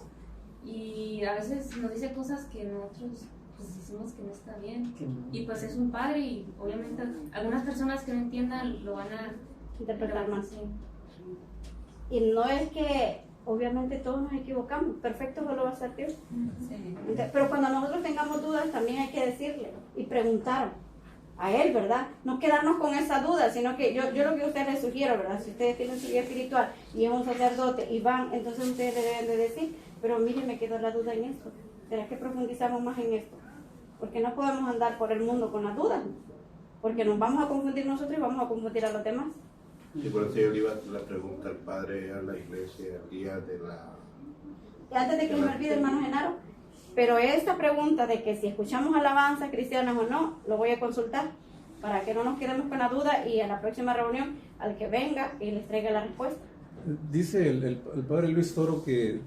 y a veces nos dice cosas que nosotros pues decimos que no está bien. Y pues es un padre y obviamente algunas personas que no entiendan lo van a interpretar más. Sí. Y no es que obviamente todos nos equivocamos, perfecto solo va a ser Dios. Entonces, pero cuando nosotros tengamos dudas también hay que decirle y preguntar a él, ¿verdad? No quedarnos con esa duda, sino que yo lo que a ustedes les sugiero, ¿verdad? Si ustedes tienen su guía espiritual y es un sacerdote y van, entonces ustedes le deben de decir, pero mire, me quedó la duda en esto. ¿Será que profundizamos más en esto? Porque no podemos andar por el mundo con las dudas, porque nos vamos a confundir nosotros y vamos a confundir a los demás. Sí, por eso yo le iba a hacer la pregunta al padre a la iglesia el día antes de que me olvide, hermano Genaro, pero esta pregunta de que si escuchamos alabanzas cristianas o no, lo voy a consultar para que no nos quedemos con la duda y a la próxima reunión, al que venga y les traiga la respuesta. Dice el padre Luis Toro que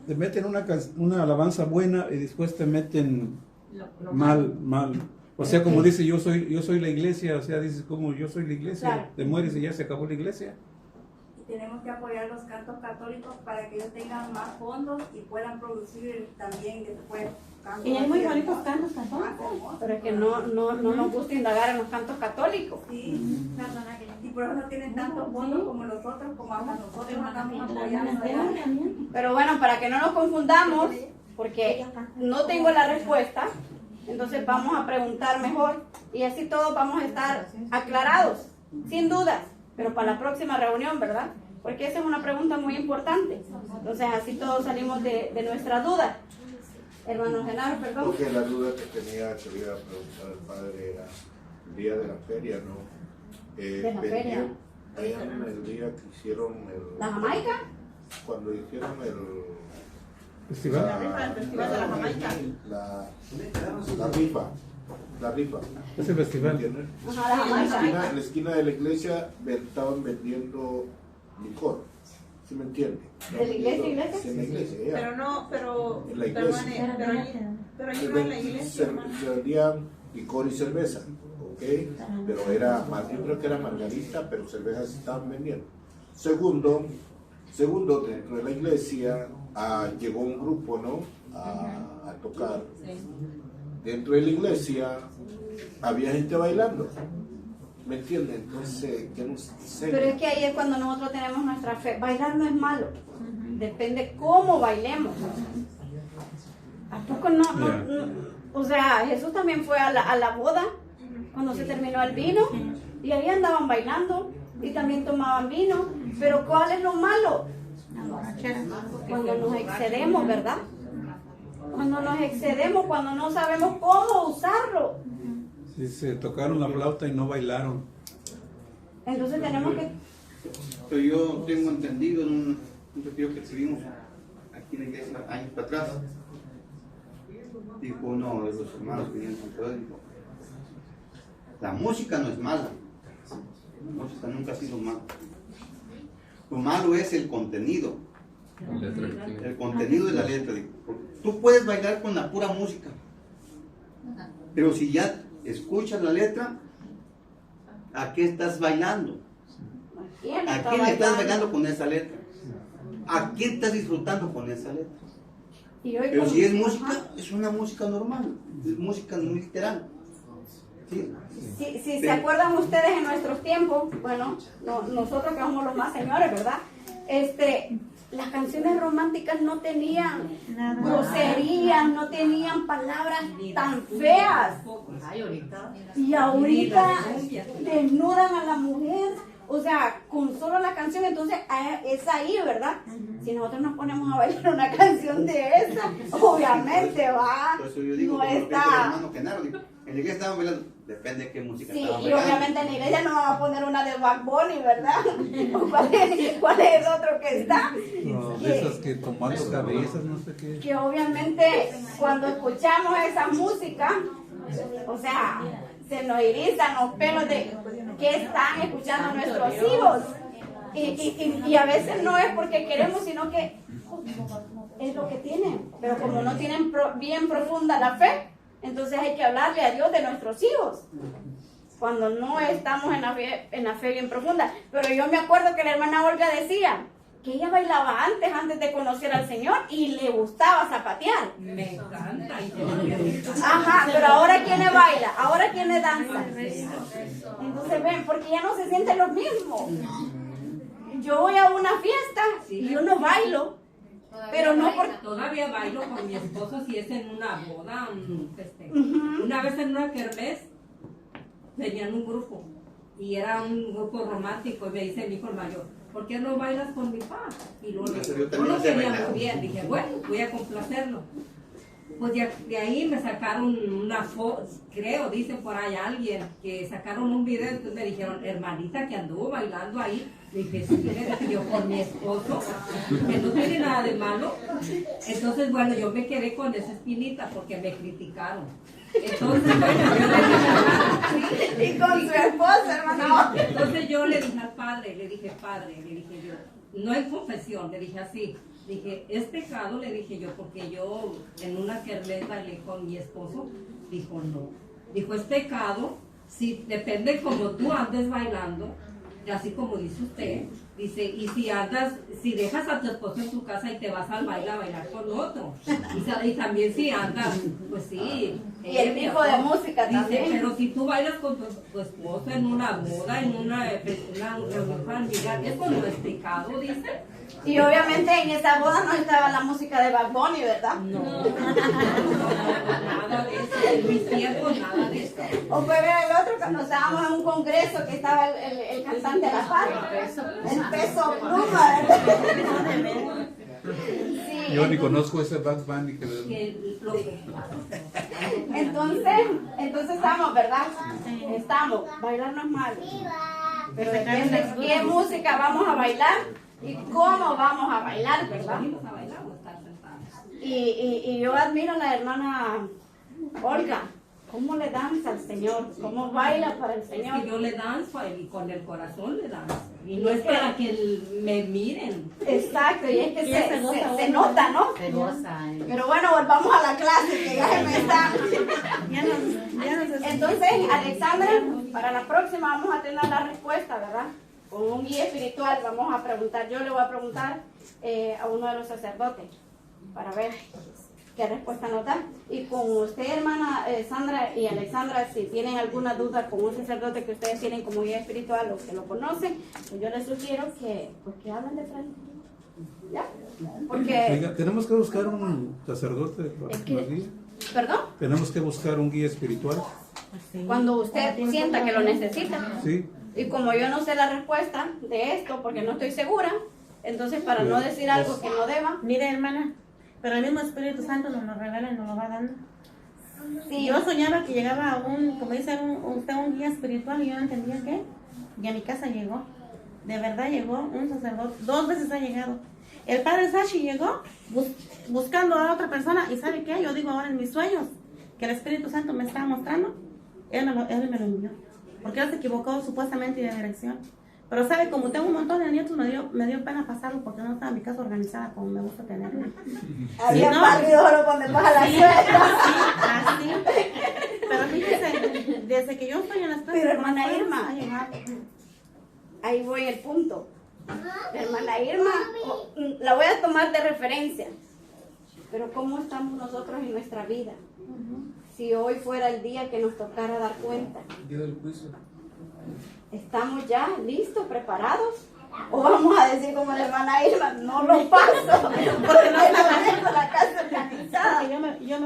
te meten una alabanza buena y después te meten mal. O sea, como dice, yo soy la iglesia, o sea, dices como yo soy la iglesia, claro. Te mueres y ya se acabó la iglesia. Y tenemos que apoyar los cantos católicos para que ellos tengan más fondos y puedan producir también después cantos. Y hay muy bonitos cantos católicos, pero es que no nos gusta indagar en los cantos católicos. Sí, y por eso no tienen tantos fondos como nosotros, como hasta nosotros estamos apoyando. Pero bueno, para que no nos confundamos, porque no tengo la respuesta, entonces vamos a preguntar mejor y así todos vamos a estar aclarados, sin dudas, pero para la próxima reunión, ¿verdad? Porque esa es una pregunta muy importante. Entonces así todos salimos de nuestra duda. Hermano Genaro, perdón. Porque la duda que tenía, que le iba a preguntar al padre, era el día de la feria, ¿no? ¿De la feria? Allá en el día que hicieron ¿La Jamaica? Cuando hicieron el festival. El festival de la Jamaica. La rifa. Ese festival. En la esquina de la iglesia estaban vendiendo licor. ¿Sí me entiende? ¿De la iglesia? Sí, en la iglesia, ya. Pero en la iglesia. Pero allí no en la iglesia. Se vendían licor y cerveza, ¿ok? Pero era, yo creo que era margarita, pero cervezas estaban vendiendo. Segundo, dentro de la iglesia llegó un grupo, ¿no? A tocar. Dentro de la iglesia había gente bailando. ¿Me entiendes? Entonces, ¿qué nos enseña? Pero es que ahí es cuando nosotros tenemos nuestra fe. Bailar no es malo. Depende cómo bailemos. ¿A poco no? O sea, Jesús también fue a la boda cuando se terminó el vino y ahí andaban bailando y también tomaban vino. Pero ¿cuál es lo malo? Cuando nos excedemos, ¿verdad? Cuando nos excedemos, cuando no sabemos cómo usarlo. Sí, se tocaron la flauta y no bailaron. Entonces tenemos que... Pero yo tengo entendido en un retiro que tuvimos aquí en la iglesia años para atrás, dijo uno de los hermanos que vinieron con todo, dijo, la música no es mala, la música nunca ha sido mala. Lo malo es el contenido. El contenido de la letra. Tú puedes bailar con la pura música, pero si ya escuchas la letra, ¿a qué estás bailando? ¿A quién le estás bailando con esa letra? ¿A quién estás disfrutando con esa letra? Pero si es música, es una música normal, es música muy literal. ¿Sí? Si se acuerdan ustedes en nuestros tiempos, bueno, nosotros que somos los más señores, ¿verdad? Las canciones románticas no tenían groserías, no tenían palabras tan feas. Y ahorita desnudan a la mujer, o sea, con solo la canción, entonces es ahí, ¿verdad? Si nosotros nos ponemos a bailar una canción de esa, obviamente va. Por eso yo digo, no está. En la iglesia estaban bailando, depende de qué música sí, estaban y bailando. obviamente en la iglesia no vamos a poner una de Bad Bunny, ¿verdad? ¿Cuál es otro que está? No, de esas que tomando cabezas, no sé qué. Que obviamente cuando escuchamos esa música, o sea, se nos erizan los pelos de que están escuchando nuestros hijos. Y a veces no es porque queremos, sino que es lo que tienen. Pero como no tienen bien profunda la fe, entonces hay que hablarle a Dios de nuestros hijos. Cuando no estamos en la fe bien profunda. Pero yo me acuerdo que la hermana Olga decía que ella bailaba antes de conocer al Señor y le gustaba zapatear. Me encanta. Ajá, pero ahora ¿quién le baila? ¿Ahora quién le danza? Entonces ven, porque ya no se sienten los mismos. Yo voy a una fiesta y yo no bailo. Pero no porque... Todavía bailo con mi esposo si es en una boda, un festejo. Una vez en una kermés tenían un grupo y era un grupo romántico y me dice mi hijo el mayor, ¿por qué no bailas con mi papá? Y luego yo no quería muy bien, dije, bueno, voy a complacerlo. Pues de ahí me sacaron una foto, creo, dicen por ahí alguien, que sacaron un video, entonces me dijeron, hermanita que anduvo bailando ahí. Dije, sí, le dije yo con mi esposo, que no tiene nada de malo. Entonces, bueno, yo me quedé con esa espinita porque me criticaron. Entonces, bueno, yo le dije, y con su esposa, hermano. Entonces yo le dije al padre, le dije yo, no en confesión, le dije así. Dije, es pecado, le dije yo, porque yo en una kermés bailé con mi esposo. Dijo, no. Dijo, es pecado, si depende como tú andes bailando, así como dice usted. Dice, y si dejas a tu esposo en tu casa y te vas al baile a bailar con otro. Y también si andas, pues sí. Y el tipo de música dice, también. pero si tú bailas con tu esposo en una boda, en una reunión familiar, eso no es pecado, dice. Y obviamente en esa boda no estaba la música de Bad Bunny, ¿verdad? No, nada de eso, en mis tiempos nada de eso. O fue ver el otro cuando estábamos en un congreso que estaba el cantante de la paz. El peso pluma, ¿verdad? Sí. Yo ni conozco ese Bad Bunny Entonces estamos, ¿verdad? Estamos. Bailar no es malo. Pero depende qué música vamos a bailar y cómo vamos a bailar, ¿verdad? Y yo admiro a la hermana Olga. ¿Cómo le danza al Señor? ¿Cómo baila para el Señor? Es que yo le danzo a él y con el corazón le danzo. Y no es para que me miren. Exacto, y es que se nota, ¿no? Se goza. Pero bueno, volvamos a la clase, que ya se me está. Entonces, Alexandra, para la próxima vamos a tener la respuesta, ¿verdad? Con un guía espiritual vamos a preguntar, yo le voy a preguntar a uno de los sacerdotes para ver qué respuesta nos da. Y con usted, hermana Sandra y Alexandra, si tienen alguna duda con un sacerdote que ustedes tienen como guía espiritual o que lo conocen, pues yo les sugiero que hablen de frente. ¿Ya? Porque... Oiga, tenemos que buscar un sacerdote para que nos guíe. ¿Perdón? Tenemos que buscar un guía espiritual. Cuando usted sienta que lo necesita. Sí. Y como yo no sé la respuesta de esto, porque no estoy segura, entonces para no decir algo que no deba. Mire, hermana, pero el mismo Espíritu Santo nos lo revela y nos lo va dando. Sí. Yo soñaba que llegaba como dice usted, un guía espiritual, y yo no entendía qué. Y a mi casa llegó. De verdad llegó un sacerdote. 2 veces ha llegado. El padre Sashi llegó buscando a otra persona. ¿Y sabe qué? Yo digo ahora en mis sueños que el Espíritu Santo me estaba mostrando. Él me lo envió. Porque él se equivocó supuestamente de dirección. Pero sabe, como tengo un montón de nietos, me dio pena pasarlo porque no estaba mi casa organizada como me gusta tenerla. Había barrido oro donde pasa la suegra. Así. Pero fíjese, desde que yo estoy en las clases, pero hermana Irma, ha ahí voy el punto. Hermana Irma, la voy a tomar de referencia. Pero ¿cómo estamos nosotros en nuestra vida? Si hoy fuera el día que nos tocara dar cuenta. Día del juicio. ¿Estamos ya listos, preparados? ¿O vamos a decir como la hermana Irma, no lo paso, porque no está la casa organizada?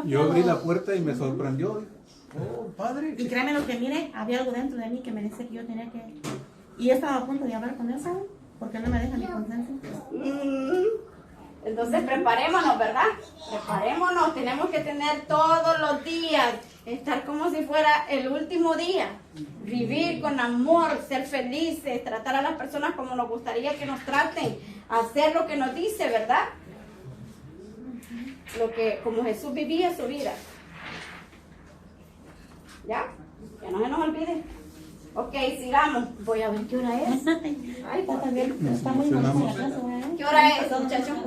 Yo abrí la puerta y me sorprendió. Oh, padre. Y créeme lo que mire, había algo dentro de mí que me dice que yo tenía que... Y yo estaba a punto de hablar con él, ¿saben? Porque no me deja mi consenso. Entonces preparémonos, ¿verdad? Preparémonos, tenemos que tener todos los días, estar como si fuera el último día, vivir con amor, ser felices, tratar a las personas como nos gustaría que nos traten, hacer lo que nos dice, ¿verdad? Como Jesús vivía su vida. ¿Ya? Que no se nos olvide. Ok, sigamos. Voy a ver qué hora es. Ay, pues también está muy mal en la casa, ¿eh? ¿Qué hora es, muchachos?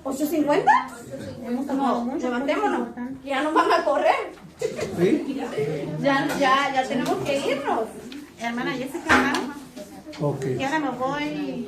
8:50. ¿8:50? No, levantémonos. Ya nos van a correr. ¿Sí? Ya tenemos que irnos. Hermana Jessica, okay. que ahora me voy